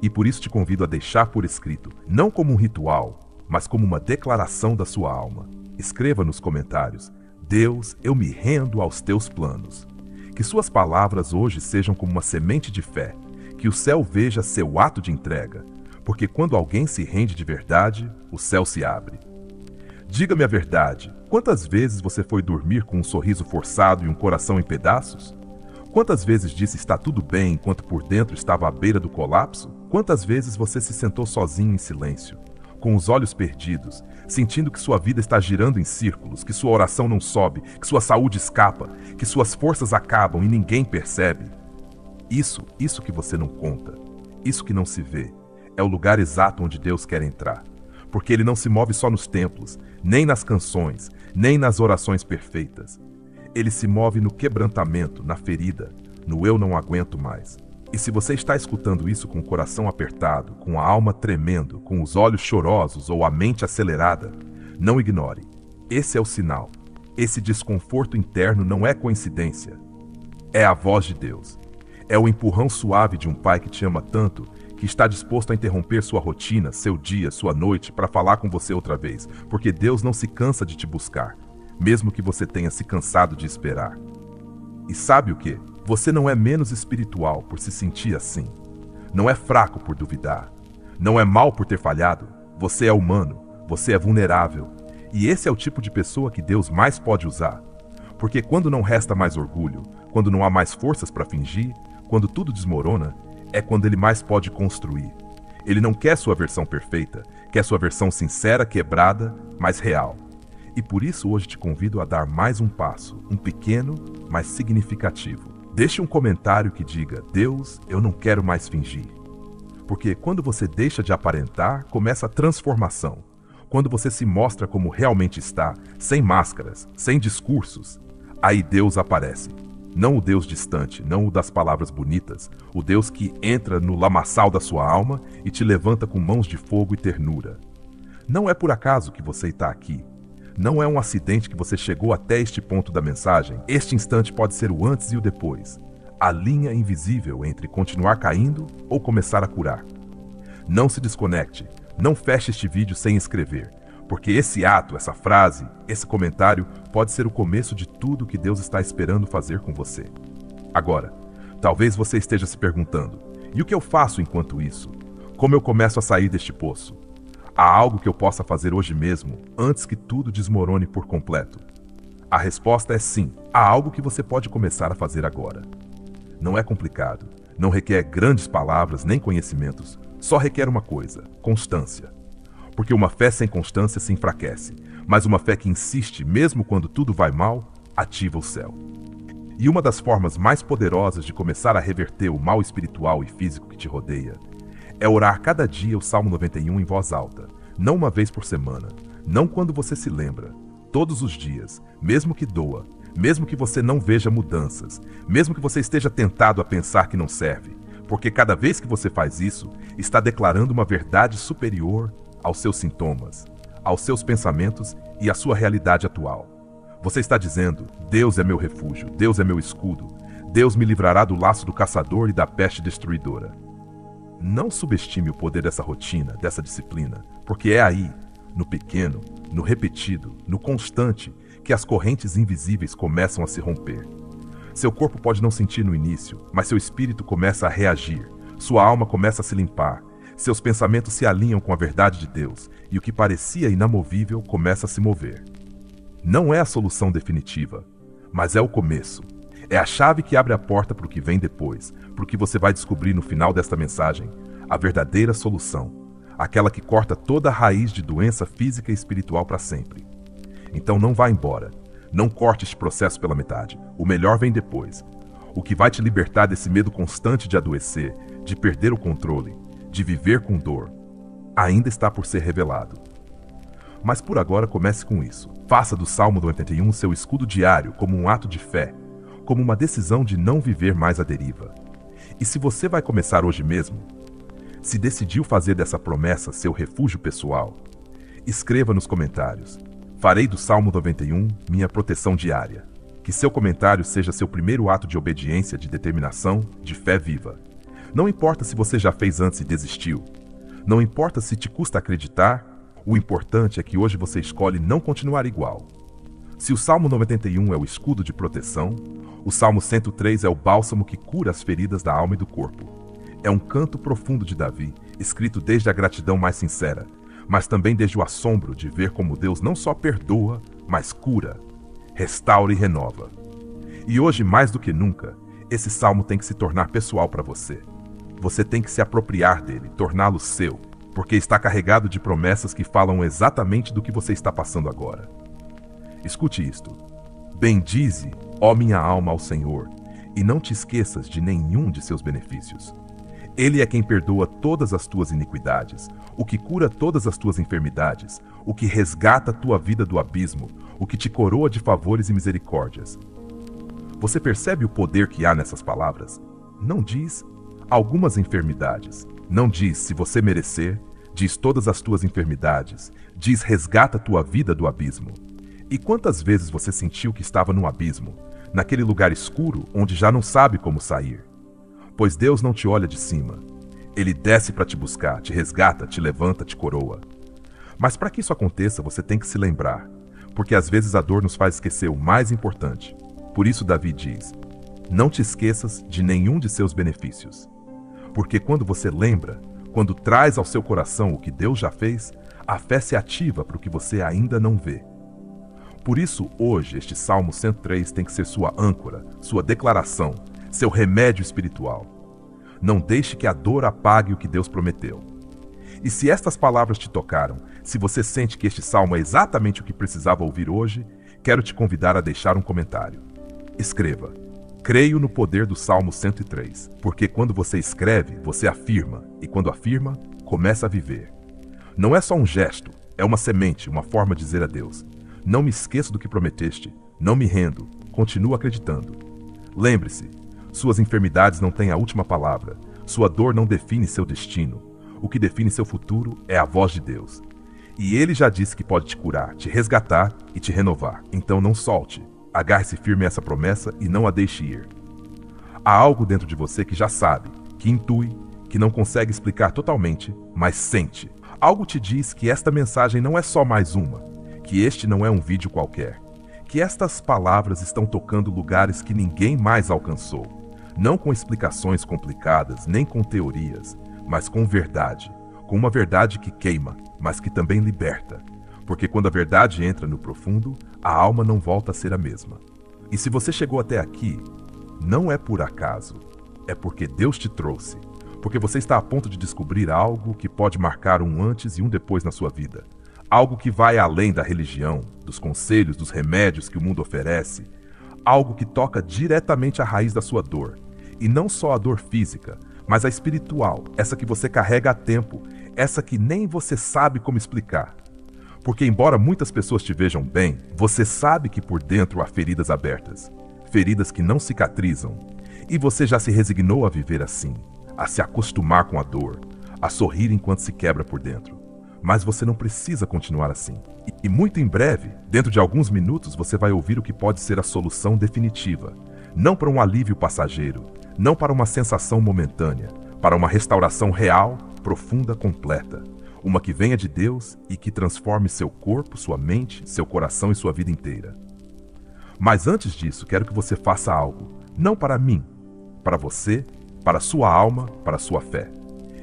E por isso te convido a deixar por escrito, não como um ritual, mas como uma declaração da sua alma. Escreva nos comentários: Deus, eu me rendo aos teus planos. Que suas palavras hoje sejam como uma semente de fé, que o céu veja seu ato de entrega, porque quando alguém se rende de verdade, o céu se abre. Diga-me a verdade, quantas vezes você foi dormir com um sorriso forçado e um coração em pedaços? Quantas vezes disse está tudo bem enquanto por dentro estava à beira do colapso? Quantas vezes você se sentou sozinho em silêncio, com os olhos perdidos, sentindo que sua vida está girando em círculos, que sua oração não sobe, que sua saúde escapa, que suas forças acabam e ninguém percebe? Isso que você não conta, isso que não se vê, é o lugar exato onde Deus quer entrar. Porque Ele não se move só nos templos, nem nas canções, nem nas orações perfeitas. Ele se move no quebrantamento, na ferida, no eu não aguento mais. E se você está escutando isso com o coração apertado, com a alma tremendo, com os olhos chorosos ou a mente acelerada, não ignore. Esse é o sinal. Esse desconforto interno não é coincidência. É a voz de Deus. É o empurrão suave de um pai que te ama tanto, que está disposto a interromper sua rotina, seu dia, sua noite, para falar com você outra vez, porque Deus não se cansa de te buscar, mesmo que você tenha se cansado de esperar. E sabe o que? Você não é menos espiritual por se sentir assim. Não é fraco por duvidar. Não é mal por ter falhado. Você é humano. Você é vulnerável. E esse é o tipo de pessoa que Deus mais pode usar. Porque quando não resta mais orgulho, quando não há mais forças para fingir, quando tudo desmorona, é quando Ele mais pode construir. Ele não quer sua versão perfeita, quer sua versão sincera, quebrada, mas real. E por isso hoje te convido a dar mais um passo, um pequeno, mas significativo. Deixe um comentário que diga: Deus, eu não quero mais fingir. Porque quando você deixa de aparentar, começa a transformação. Quando você se mostra como realmente está, sem máscaras, sem discursos, aí Deus aparece. Não o Deus distante, não o das palavras bonitas, o Deus que entra no lamaçal da sua alma e te levanta com mãos de fogo e ternura. Não é por acaso que você está aqui. Não é um acidente que você chegou até este ponto da mensagem. Este instante pode ser o antes e o depois. A linha invisível entre continuar caindo ou começar a curar. Não se desconecte. Não feche este vídeo sem escrever, porque esse ato, essa frase, esse comentário pode ser o começo de tudo que Deus está esperando fazer com você. Agora, talvez você esteja se perguntando: e o que eu faço enquanto isso? Como eu começo a sair deste poço? Há algo que eu possa fazer hoje mesmo, antes que tudo desmorone por completo? A resposta é sim. Há algo que você pode começar a fazer agora. Não é complicado, não requer grandes palavras nem conhecimentos, só requer uma coisa: constância. Porque uma fé sem constância se enfraquece, mas uma fé que insiste mesmo quando tudo vai mal, ativa o céu. E uma das formas mais poderosas de começar a reverter o mal espiritual e físico que te rodeia é orar cada dia o Salmo 91 em voz alta, não uma vez por semana, não quando você se lembra, todos os dias, mesmo que doa, mesmo que você não veja mudanças, mesmo que você esteja tentado a pensar que não serve, porque cada vez que você faz isso, está declarando uma verdade superior aos seus sintomas, aos seus pensamentos e à sua realidade atual. Você está dizendo: Deus é meu refúgio, Deus é meu escudo, Deus me livrará do laço do caçador e da peste destruidora. Não subestime o poder dessa rotina, dessa disciplina, porque é aí, no pequeno, no repetido, no constante, que as correntes invisíveis começam a se romper. Seu corpo pode não sentir no início, mas seu espírito começa a reagir, sua alma começa a se limpar, seus pensamentos se alinham com a verdade de Deus e o que parecia inamovível começa a se mover. Não é a solução definitiva, mas é o começo. É a chave que abre a porta para o que vem depois, para o que você vai descobrir no final desta mensagem, a verdadeira solução, aquela que corta toda a raiz de doença física e espiritual para sempre. Então não vá embora, não corte este processo pela metade, o melhor vem depois. O que vai te libertar desse medo constante de adoecer, de perder o controle, de viver com dor, ainda está por ser revelado. Mas por agora comece com isso. Faça do Salmo 91 seu escudo diário como um ato de fé, como uma decisão de não viver mais à deriva. E se você vai começar hoje mesmo, se decidiu fazer dessa promessa seu refúgio pessoal, escreva nos comentários: farei do Salmo 91 minha proteção diária. Que seu comentário seja seu primeiro ato de obediência, de determinação, de fé viva. Não importa se você já fez antes e desistiu. Não importa se te custa acreditar, o importante é que hoje você escolhe não continuar igual. Se o Salmo 91 é o escudo de proteção, o Salmo 103 é o bálsamo que cura as feridas da alma e do corpo. É um canto profundo de Davi, escrito desde a gratidão mais sincera, mas também desde o assombro de ver como Deus não só perdoa, mas cura, restaura e renova. E hoje, mais do que nunca, esse salmo tem que se tornar pessoal para você. Você tem que se apropriar dele, torná-lo seu, porque está carregado de promessas que falam exatamente do que você está passando agora. Escute isto: bendize, ó minha alma, ao Senhor, e não te esqueças de nenhum de seus benefícios. Ele é quem perdoa todas as tuas iniquidades, o que cura todas as tuas enfermidades, o que resgata a tua vida do abismo, o que te coroa de favores e misericórdias. Você percebe o poder que há nessas palavras? Não diz algumas enfermidades, não diz se você merecer, diz todas as tuas enfermidades, diz resgata a tua vida do abismo. E quantas vezes você sentiu que estava no abismo, naquele lugar escuro onde já não sabe como sair? Pois Deus não te olha de cima. Ele desce para te buscar, te resgata, te levanta, te coroa. Mas para que isso aconteça, você tem que se lembrar, porque às vezes a dor nos faz esquecer o mais importante. Por isso Davi diz: Não te esqueças de nenhum de seus benefícios. Porque quando você lembra, quando traz ao seu coração o que Deus já fez, a fé se ativa para o que você ainda não vê. Por isso, hoje, este Salmo 103 tem que ser sua âncora, sua declaração, seu remédio espiritual. Não deixe que a dor apague o que Deus prometeu. E se estas palavras te tocaram, se você sente que este salmo é exatamente o que precisava ouvir hoje, quero te convidar a deixar um comentário. Escreva: creio no poder do Salmo 103, porque quando você escreve, você afirma, e quando afirma, começa a viver. Não é só um gesto, é uma semente, uma forma de dizer a Deus: não me esqueço do que prometeste, não me rendo, continuo acreditando. Lembre-se, suas enfermidades não têm a última palavra, sua dor não define seu destino. O que define seu futuro é a voz de Deus. E Ele já disse que pode te curar, te resgatar e te renovar. Então não solte. Agarre-se firme a essa promessa e não a deixe ir. Há algo dentro de você que já sabe, que intui, que não consegue explicar totalmente, mas sente. Algo te diz que esta mensagem não é só mais uma, que este não é um vídeo qualquer, que estas palavras estão tocando lugares que ninguém mais alcançou, não com explicações complicadas, nem com teorias, mas com verdade, com uma verdade que queima, mas que também liberta, porque quando a verdade entra no profundo, a alma não volta a ser a mesma. E se você chegou até aqui, não é por acaso, é porque Deus te trouxe, porque você está a ponto de descobrir algo que pode marcar um antes e um depois na sua vida, algo que vai além da religião, dos conselhos, dos remédios que o mundo oferece, algo que toca diretamente a raiz da sua dor, e não só a dor física, mas a espiritual, essa que você carrega há tempo, essa que nem você sabe como explicar. Porque embora muitas pessoas te vejam bem, você sabe que por dentro há feridas abertas, feridas que não cicatrizam, e você já se resignou a viver assim, a se acostumar com a dor, a sorrir enquanto se quebra por dentro. Mas você não precisa continuar assim. E muito em breve, dentro de alguns minutos, você vai ouvir o que pode ser a solução definitiva, não para um alívio passageiro, não para uma sensação momentânea, para uma restauração real, profunda, completa. Uma que venha de Deus e que transforme seu corpo, sua mente, seu coração e sua vida inteira. Mas antes disso, quero que você faça algo, não para mim, para você, para sua alma, para sua fé.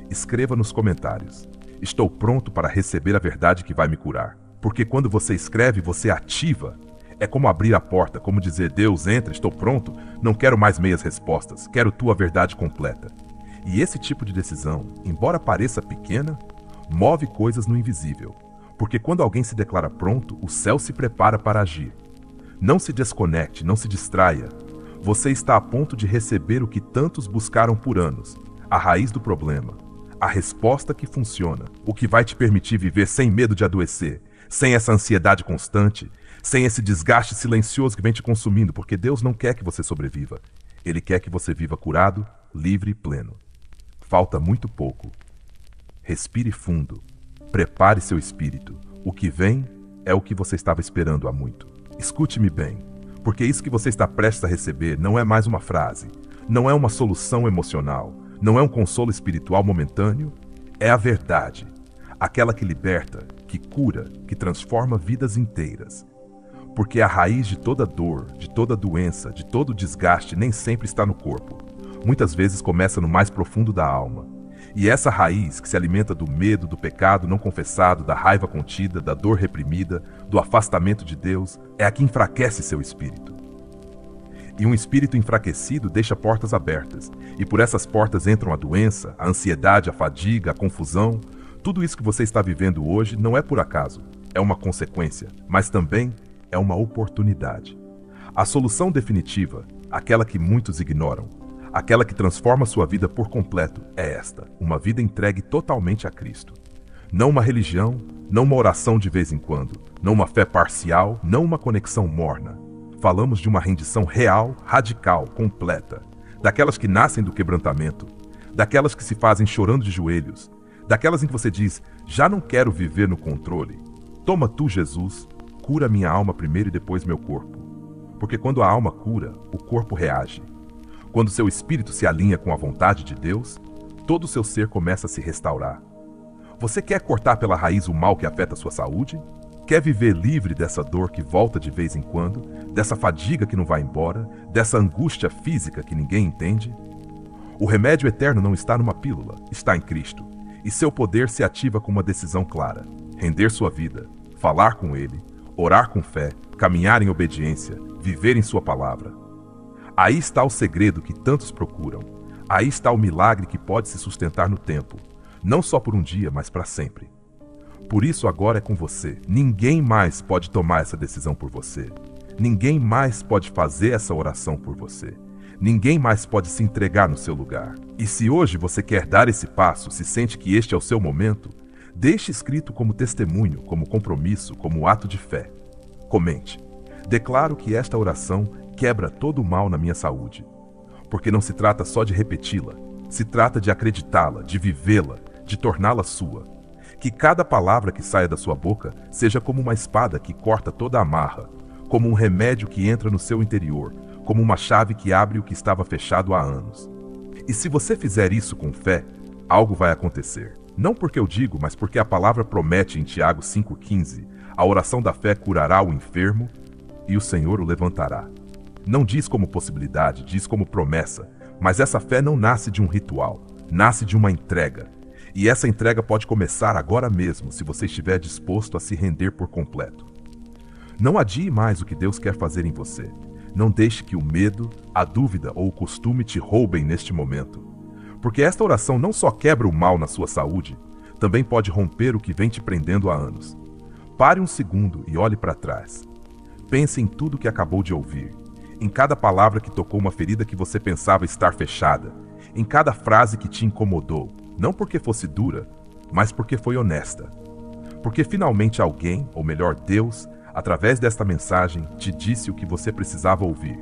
Escreva nos comentários: estou pronto para receber a verdade que vai me curar. Porque quando você escreve, você ativa. É como abrir a porta, como dizer: Deus, entra, estou pronto, não quero mais meias respostas, quero tua verdade completa. E esse tipo de decisão, embora pareça pequena, move coisas no invisível. Porque quando alguém se declara pronto, o céu se prepara para agir. Não se desconecte, não se distraia. Você está a ponto de receber o que tantos buscaram por anos, a raiz do problema, a resposta que funciona, o que vai te permitir viver sem medo de adoecer, sem essa ansiedade constante, sem esse desgaste silencioso que vem te consumindo, porque Deus não quer que você sobreviva. Ele quer que você viva curado, livre e pleno. Falta muito pouco. Respire fundo. Prepare seu espírito. O que vem é o que você estava esperando há muito. Escute-me bem, porque isso que você está prestes a receber não é mais uma frase, não é uma solução emocional, não é um consolo espiritual momentâneo, é a verdade. Aquela que liberta, que cura, que transforma vidas inteiras. Porque a raiz de toda dor, de toda doença, de todo desgaste nem sempre está no corpo. Muitas vezes começa no mais profundo da alma. E essa raiz que se alimenta do medo, do pecado não confessado, da raiva contida, da dor reprimida, do afastamento de Deus, é a que enfraquece seu espírito. E um espírito enfraquecido deixa portas abertas. E por essas portas entram a doença, a ansiedade, a fadiga, a confusão. Tudo isso que você está vivendo hoje não é por acaso, é uma consequência, mas também é uma oportunidade. A solução definitiva, aquela que muitos ignoram, aquela que transforma sua vida por completo, é esta: uma vida entregue totalmente a Cristo. Não uma religião, não uma oração de vez em quando, não uma fé parcial, não uma conexão morna. Falamos de uma rendição real, radical, completa, daquelas que nascem do quebrantamento, daquelas que se fazem chorando de joelhos, daquelas em que você diz: já não quero viver no controle. Toma tu, Jesus, cura minha alma primeiro e depois meu corpo. Porque quando a alma cura, o corpo reage. Quando seu espírito se alinha com a vontade de Deus, todo o seu ser começa a se restaurar. Você quer cortar pela raiz o mal que afeta a sua saúde? Quer viver livre dessa dor que volta de vez em quando, dessa fadiga que não vai embora, dessa angústia física que ninguém entende? O remédio eterno não está numa pílula, está em Cristo. E seu poder se ativa com uma decisão clara: render sua vida, falar com Ele, orar com fé, caminhar em obediência, viver em sua palavra. Aí está o segredo que tantos procuram. Aí está o milagre que pode se sustentar no tempo, não só por um dia, mas para sempre. Por isso agora é com você. Ninguém mais pode tomar essa decisão por você. Ninguém mais pode fazer essa oração por você. Ninguém mais pode se entregar no seu lugar. E se hoje você quer dar esse passo, se sente que este é o seu momento, deixe escrito como testemunho, como compromisso, como ato de fé. Comente: declaro que esta oração quebra todo o mal na minha saúde. Porque não se trata só de repeti-la, se trata de acreditá-la, de vivê-la, de torná-la sua. Que cada palavra que saia da sua boca seja como uma espada que corta toda a amarra, como um remédio que entra no seu interior, como uma chave que abre o que estava fechado há anos. E se você fizer isso com fé, algo vai acontecer. Não porque eu digo, mas porque a palavra promete em Tiago 5,15: a oração da fé curará o enfermo e o Senhor o levantará. Não diz como possibilidade, diz como promessa, mas essa fé não nasce de um ritual, nasce de uma entrega. E essa entrega pode começar agora mesmo, se você estiver disposto a se render por completo. Não adie mais o que Deus quer fazer em você. Não deixe que o medo, a dúvida ou o costume te roubem neste momento. Porque esta oração não só quebra o mal na sua saúde, também pode romper o que vem te prendendo há anos. Pare um segundo e olhe para trás. Pense em tudo que acabou de ouvir, em cada palavra que tocou uma ferida que você pensava estar fechada, em cada frase que te incomodou, não porque fosse dura, mas porque foi honesta. Porque finalmente alguém, ou melhor, Deus, através desta mensagem, te disse o que você precisava ouvir.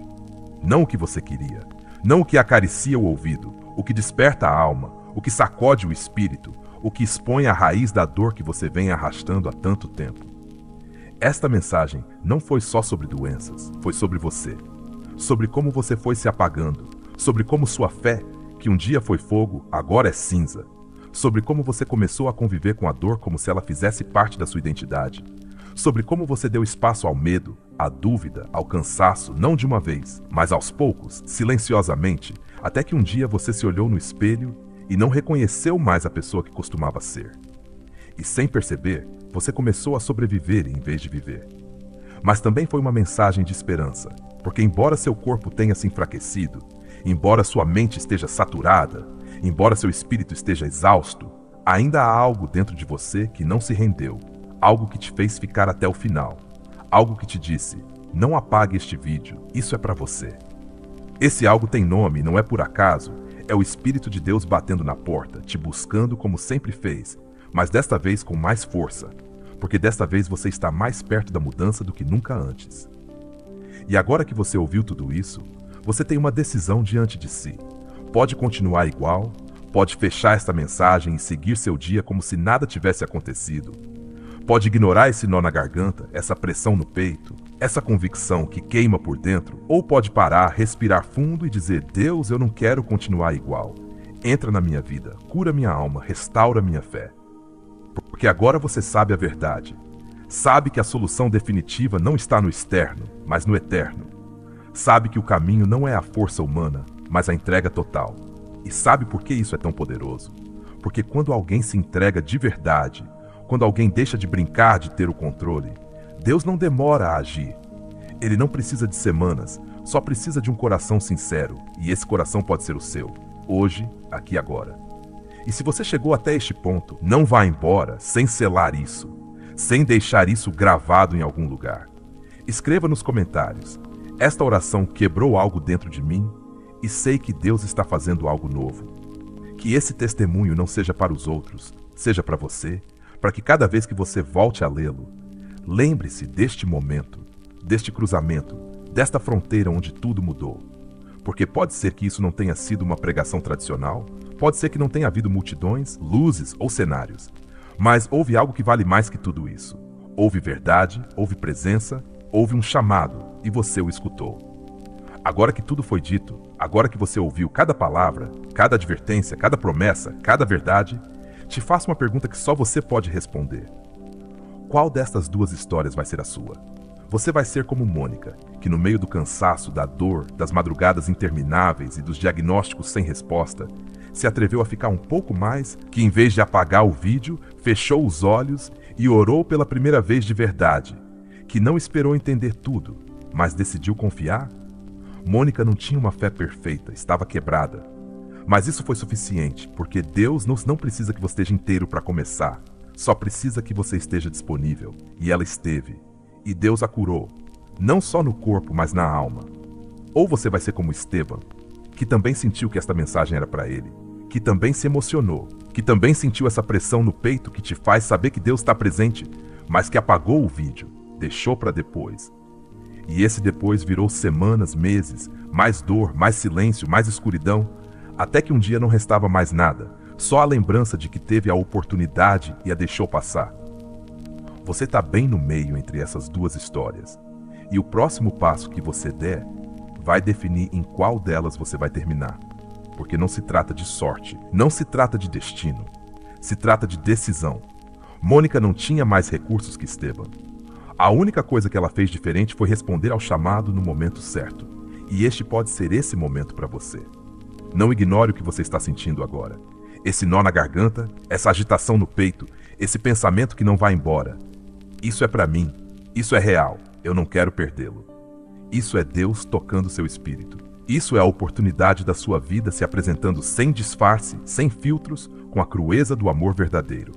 Não o que você queria, não o que acaricia o ouvido, o que desperta a alma, o que sacode o espírito, o que expõe a raiz da dor que você vem arrastando há tanto tempo. Esta mensagem não foi só sobre doenças, foi sobre você. Sobre como você foi se apagando, sobre como sua fé, que um dia foi fogo, agora é cinza. Sobre como você começou a conviver com a dor como se ela fizesse parte da sua identidade. Sobre como você deu espaço ao medo, à dúvida, ao cansaço, não de uma vez, mas aos poucos, silenciosamente, até que um dia você se olhou no espelho e não reconheceu mais a pessoa que costumava ser. E sem perceber, você começou a sobreviver em vez de viver. Mas também foi uma mensagem de esperança, porque embora seu corpo tenha se enfraquecido, embora sua mente esteja saturada, embora seu espírito esteja exausto, ainda há algo dentro de você que não se rendeu, algo que te fez ficar até o final, algo que te disse: não apague este vídeo, isso é para você. Esse algo tem nome, não é por acaso, é o Espírito de Deus batendo na porta, te buscando como sempre fez, mas desta vez com mais força, porque desta vez você está mais perto da mudança do que nunca antes. E agora que você ouviu tudo isso, você tem uma decisão diante de si. Pode continuar igual, pode fechar esta mensagem e seguir seu dia como se nada tivesse acontecido. Pode ignorar esse nó na garganta, essa pressão no peito, essa convicção que queima por dentro, ou pode parar, respirar fundo e dizer: Deus, eu não quero continuar igual. Entra na minha vida, cura minha alma, restaura minha fé. Porque agora você sabe a verdade. Sabe que a solução definitiva não está no externo, mas no eterno. Sabe que o caminho não é a força humana, mas a entrega total. E sabe por que isso é tão poderoso? Porque quando alguém se entrega de verdade, quando alguém deixa de brincar de ter o controle, Deus não demora a agir. Ele não precisa de semanas, só precisa de um coração sincero, e esse coração pode ser o seu, hoje, aqui e agora. E se você chegou até este ponto, não vá embora sem selar isso, sem deixar isso gravado em algum lugar. Escreva nos comentários: esta oração quebrou algo dentro de mim e sei que Deus está fazendo algo novo. Que esse testemunho não seja para os outros, seja para você, para que cada vez que você volte a lê-lo, lembre-se deste momento, deste cruzamento, desta fronteira onde tudo mudou. Porque pode ser que isso não tenha sido uma pregação tradicional, pode ser que não tenha havido multidões, luzes ou cenários, mas houve algo que vale mais que tudo isso. Houve verdade, houve presença, houve um chamado e você o escutou. Agora que tudo foi dito, agora que você ouviu cada palavra, cada advertência, cada promessa, cada verdade, te faço uma pergunta que só você pode responder. Qual destas duas histórias vai ser a sua? Você vai ser como Mônica, que no meio do cansaço, da dor, das madrugadas intermináveis e dos diagnósticos sem resposta, se atreveu a ficar um pouco mais, que em vez de apagar o vídeo, fechou os olhos e orou pela primeira vez de verdade, que não esperou entender tudo, mas decidiu confiar? Mônica não tinha uma fé perfeita, estava quebrada. Mas isso foi suficiente, porque Deus não precisa que você esteja inteiro para começar, só precisa que você esteja disponível, e ela esteve. E Deus a curou, não só no corpo, mas na alma. Ou você vai ser como Esteban, que também sentiu que esta mensagem era para ele, que também se emocionou, que também sentiu essa pressão no peito que te faz saber que Deus está presente, mas que apagou o vídeo, deixou para depois. E esse depois virou semanas, meses, mais dor, mais silêncio, mais escuridão, até que um dia não restava mais nada, só a lembrança de que teve a oportunidade e a deixou passar. Você está bem no meio entre essas duas histórias, e o próximo passo que você der vai definir em qual delas você vai terminar. Porque não se trata de sorte, não se trata de destino, se trata de decisão. Mônica não tinha mais recursos que Esteban. A única coisa que ela fez diferente foi responder ao chamado no momento certo, e este pode ser esse momento para você. Não ignore o que você está sentindo agora. Esse nó na garganta, essa agitação no peito, esse pensamento que não vai embora. Isso é para mim, isso é real, eu não quero perdê-lo. Isso é Deus tocando seu espírito. Isso é a oportunidade da sua vida se apresentando sem disfarce, sem filtros, com a crueza do amor verdadeiro.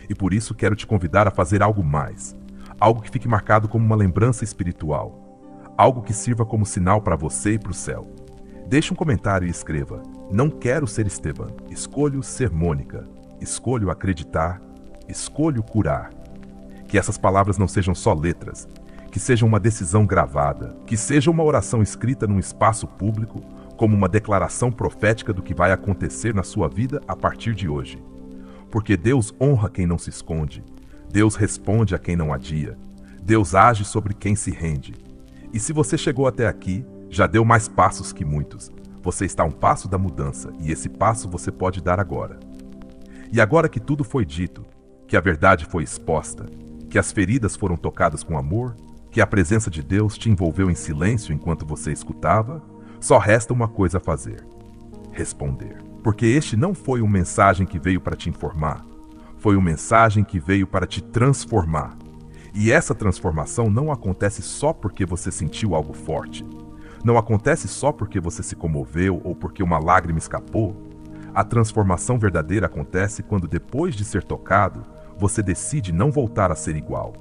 E por isso quero te convidar a fazer algo mais. Algo que fique marcado como uma lembrança espiritual. Algo que sirva como sinal para você e para o céu. Deixe um comentário e escreva: não quero ser Esteban, escolho ser Mônica. Escolho acreditar, escolho curar. Que essas palavras não sejam só letras, que seja uma decisão gravada, que seja uma oração escrita num espaço público, como uma declaração profética do que vai acontecer na sua vida a partir de hoje. Porque Deus honra quem não se esconde, Deus responde a quem não adia, Deus age sobre quem se rende. E se você chegou até aqui, já deu mais passos que muitos. Você está a um passo da mudança, e esse passo você pode dar agora. E agora que tudo foi dito, que a verdade foi exposta, que as feridas foram tocadas com amor, que a presença de Deus te envolveu em silêncio enquanto você escutava, só resta uma coisa a fazer: responder. Porque este não foi uma mensagem que veio para te informar, foi uma mensagem que veio para te transformar. E essa transformação não acontece só porque você sentiu algo forte. Não acontece só porque você se comoveu ou porque uma lágrima escapou. A transformação verdadeira acontece quando, depois de ser tocado, você decide não voltar a ser igual.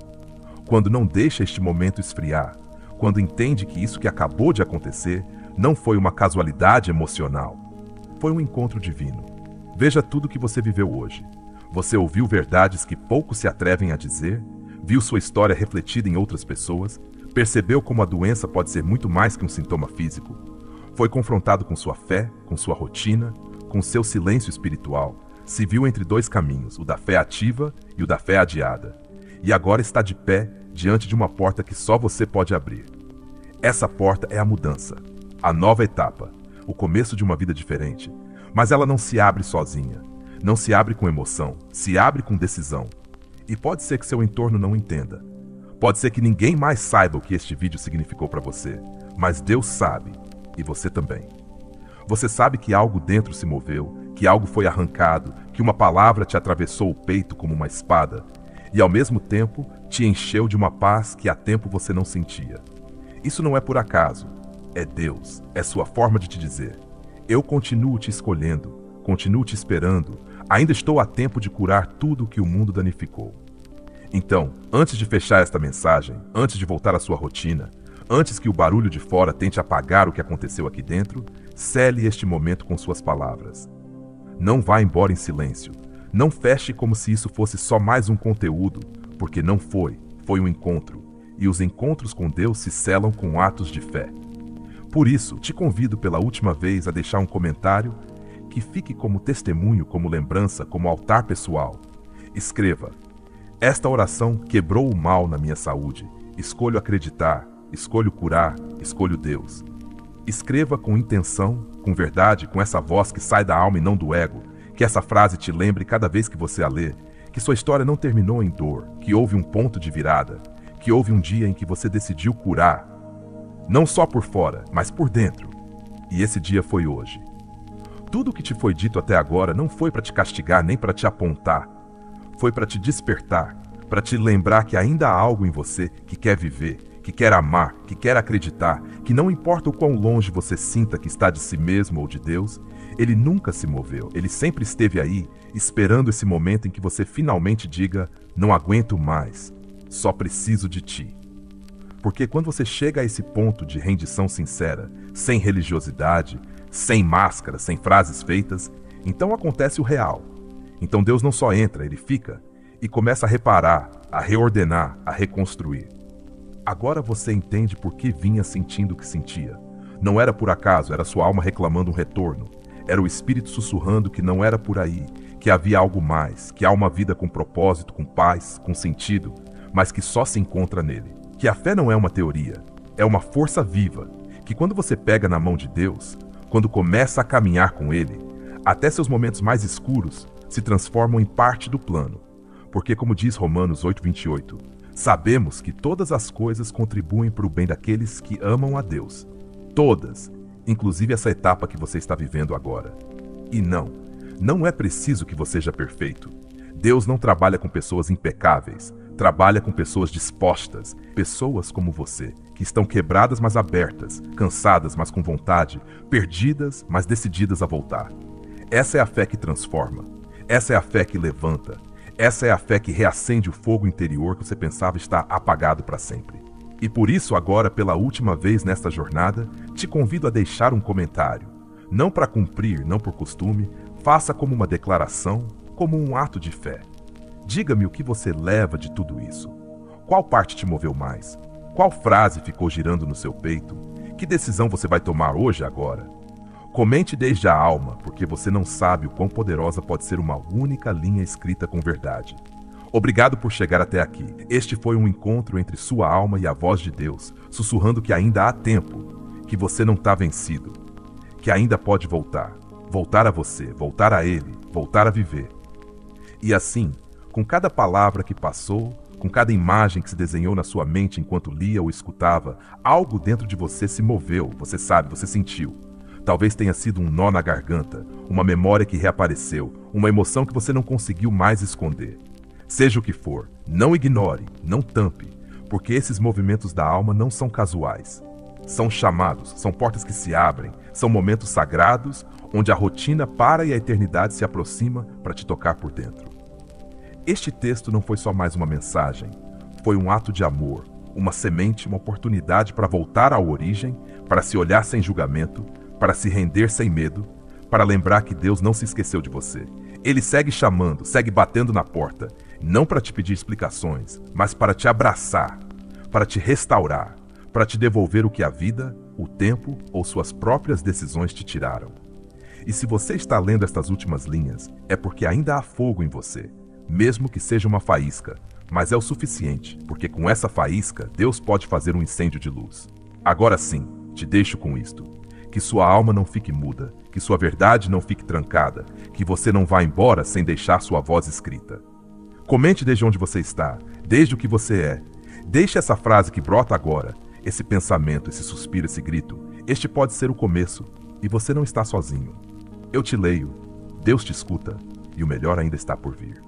Quando não deixa este momento esfriar, quando entende que isso que acabou de acontecer não foi uma casualidade emocional, foi um encontro divino. Veja tudo que você viveu hoje. Você ouviu verdades que poucos se atrevem a dizer, viu sua história refletida em outras pessoas, percebeu como a doença pode ser muito mais que um sintoma físico. Foi confrontado com sua fé, com sua rotina, com seu silêncio espiritual. Se viu entre dois caminhos, o da fé ativa e o da fé adiada. E agora está de pé diante de uma porta que só você pode abrir. Essa porta é a mudança, a nova etapa, o começo de uma vida diferente. Mas ela não se abre sozinha, não se abre com emoção, se abre com decisão. E pode ser que seu entorno não entenda. Pode ser que ninguém mais saiba o que este vídeo significou para você, mas Deus sabe, e você também. Você sabe que algo dentro se moveu, que algo foi arrancado, que uma palavra te atravessou o peito como uma espada, e ao mesmo tempo te encheu de uma paz que há tempo você não sentia. Isso não é por acaso, é Deus, é sua forma de te dizer: eu continuo te escolhendo, continuo te esperando, ainda estou a tempo de curar tudo o que o mundo danificou. Então, antes de fechar esta mensagem, antes de voltar à sua rotina, antes que o barulho de fora tente apagar o que aconteceu aqui dentro, cele este momento com suas palavras. Não vá embora em silêncio. Não feche como se isso fosse só mais um conteúdo, porque não foi, foi um encontro. E os encontros com Deus se selam com atos de fé. Por isso, te convido pela última vez a deixar um comentário que fique como testemunho, como lembrança, como altar pessoal. Escreva: esta oração quebrou o mal na minha saúde. Escolho acreditar, escolho curar, escolho Deus. Escreva com intenção, com verdade, com essa voz que sai da alma e não do ego. Que essa frase te lembre cada vez que você a lê, que sua história não terminou em dor, que houve um ponto de virada, que houve um dia em que você decidiu curar, não só por fora, mas por dentro. E esse dia foi hoje. Tudo o que te foi dito até agora não foi para te castigar nem para te apontar. Foi para te despertar, para te lembrar que ainda há algo em você que quer viver, que quer amar, que quer acreditar, que não importa o quão longe você sinta que está de si mesmo ou de Deus, Ele nunca se moveu, Ele sempre esteve aí, esperando esse momento em que você finalmente diga: não aguento mais, só preciso de ti. Porque quando você chega a esse ponto de rendição sincera, sem religiosidade, sem máscara, sem frases feitas, então acontece o real. Então Deus não só entra, Ele fica e começa a reparar, a reordenar, a reconstruir. Agora você entende por que vinha sentindo o que sentia. Não era por acaso, era sua alma reclamando um retorno. Era o Espírito sussurrando que não era por aí, que havia algo mais, que há uma vida com propósito, com paz, com sentido, mas que só se encontra nele. Que a fé não é uma teoria, é uma força viva, que quando você pega na mão de Deus, quando começa a caminhar com Ele, até seus momentos mais escuros se transformam em parte do plano. Porque, como diz Romanos 8:28, sabemos que todas as coisas contribuem para o bem daqueles que amam a Deus. Todas, inclusive essa etapa que você está vivendo agora. E não é preciso que você seja perfeito. Deus não trabalha com pessoas impecáveis, trabalha com pessoas dispostas, pessoas como você, que estão quebradas mas abertas, cansadas mas com vontade, perdidas mas decididas a voltar. Essa é a fé que transforma, essa é a fé que levanta, essa é a fé que reacende o fogo interior que você pensava estar apagado para sempre. E por isso agora, pela última vez nesta jornada, te convido a deixar um comentário. Não para cumprir, não por costume, faça como uma declaração, como um ato de fé. Diga-me o que você leva de tudo isso. Qual parte te moveu mais? Qual frase ficou girando no seu peito? Que decisão você vai tomar hoje agora? Comente desde a alma, porque você não sabe o quão poderosa pode ser uma única linha escrita com verdade. Obrigado por chegar até aqui. Este foi um encontro entre sua alma e a voz de Deus, sussurrando que ainda há tempo, que você não está vencido, que ainda pode voltar. Voltar a você, voltar a Ele, voltar a viver. E assim, com cada palavra que passou, com cada imagem que se desenhou na sua mente enquanto lia ou escutava, algo dentro de você se moveu, você sabe, você sentiu. Talvez tenha sido um nó na garganta, uma memória que reapareceu, uma emoção que você não conseguiu mais esconder. Seja o que for, não ignore, não tampe, porque esses movimentos da alma não são casuais. São chamados, são portas que se abrem, são momentos sagrados onde a rotina para e a eternidade se aproxima para te tocar por dentro. Este texto não foi só mais uma mensagem, foi um ato de amor, uma semente, uma oportunidade para voltar à origem, para se olhar sem julgamento, para se render sem medo, para lembrar que Deus não se esqueceu de você. Ele segue chamando, segue batendo na porta, não para te pedir explicações, mas para te abraçar, para te restaurar, para te devolver o que a vida, o tempo ou suas próprias decisões te tiraram. E se você está lendo estas últimas linhas, é porque ainda há fogo em você, mesmo que seja uma faísca, mas é o suficiente, porque com essa faísca Deus pode fazer um incêndio de luz. Agora sim, te deixo com isto. Que sua alma não fique muda, que sua verdade não fique trancada, que você não vá embora sem deixar sua voz escrita. Comente desde onde você está, desde o que você é. Deixe essa frase que brota agora, esse pensamento, esse suspiro, esse grito. Este pode ser o começo, e você não está sozinho. Eu te leio, Deus te escuta, e o melhor ainda está por vir.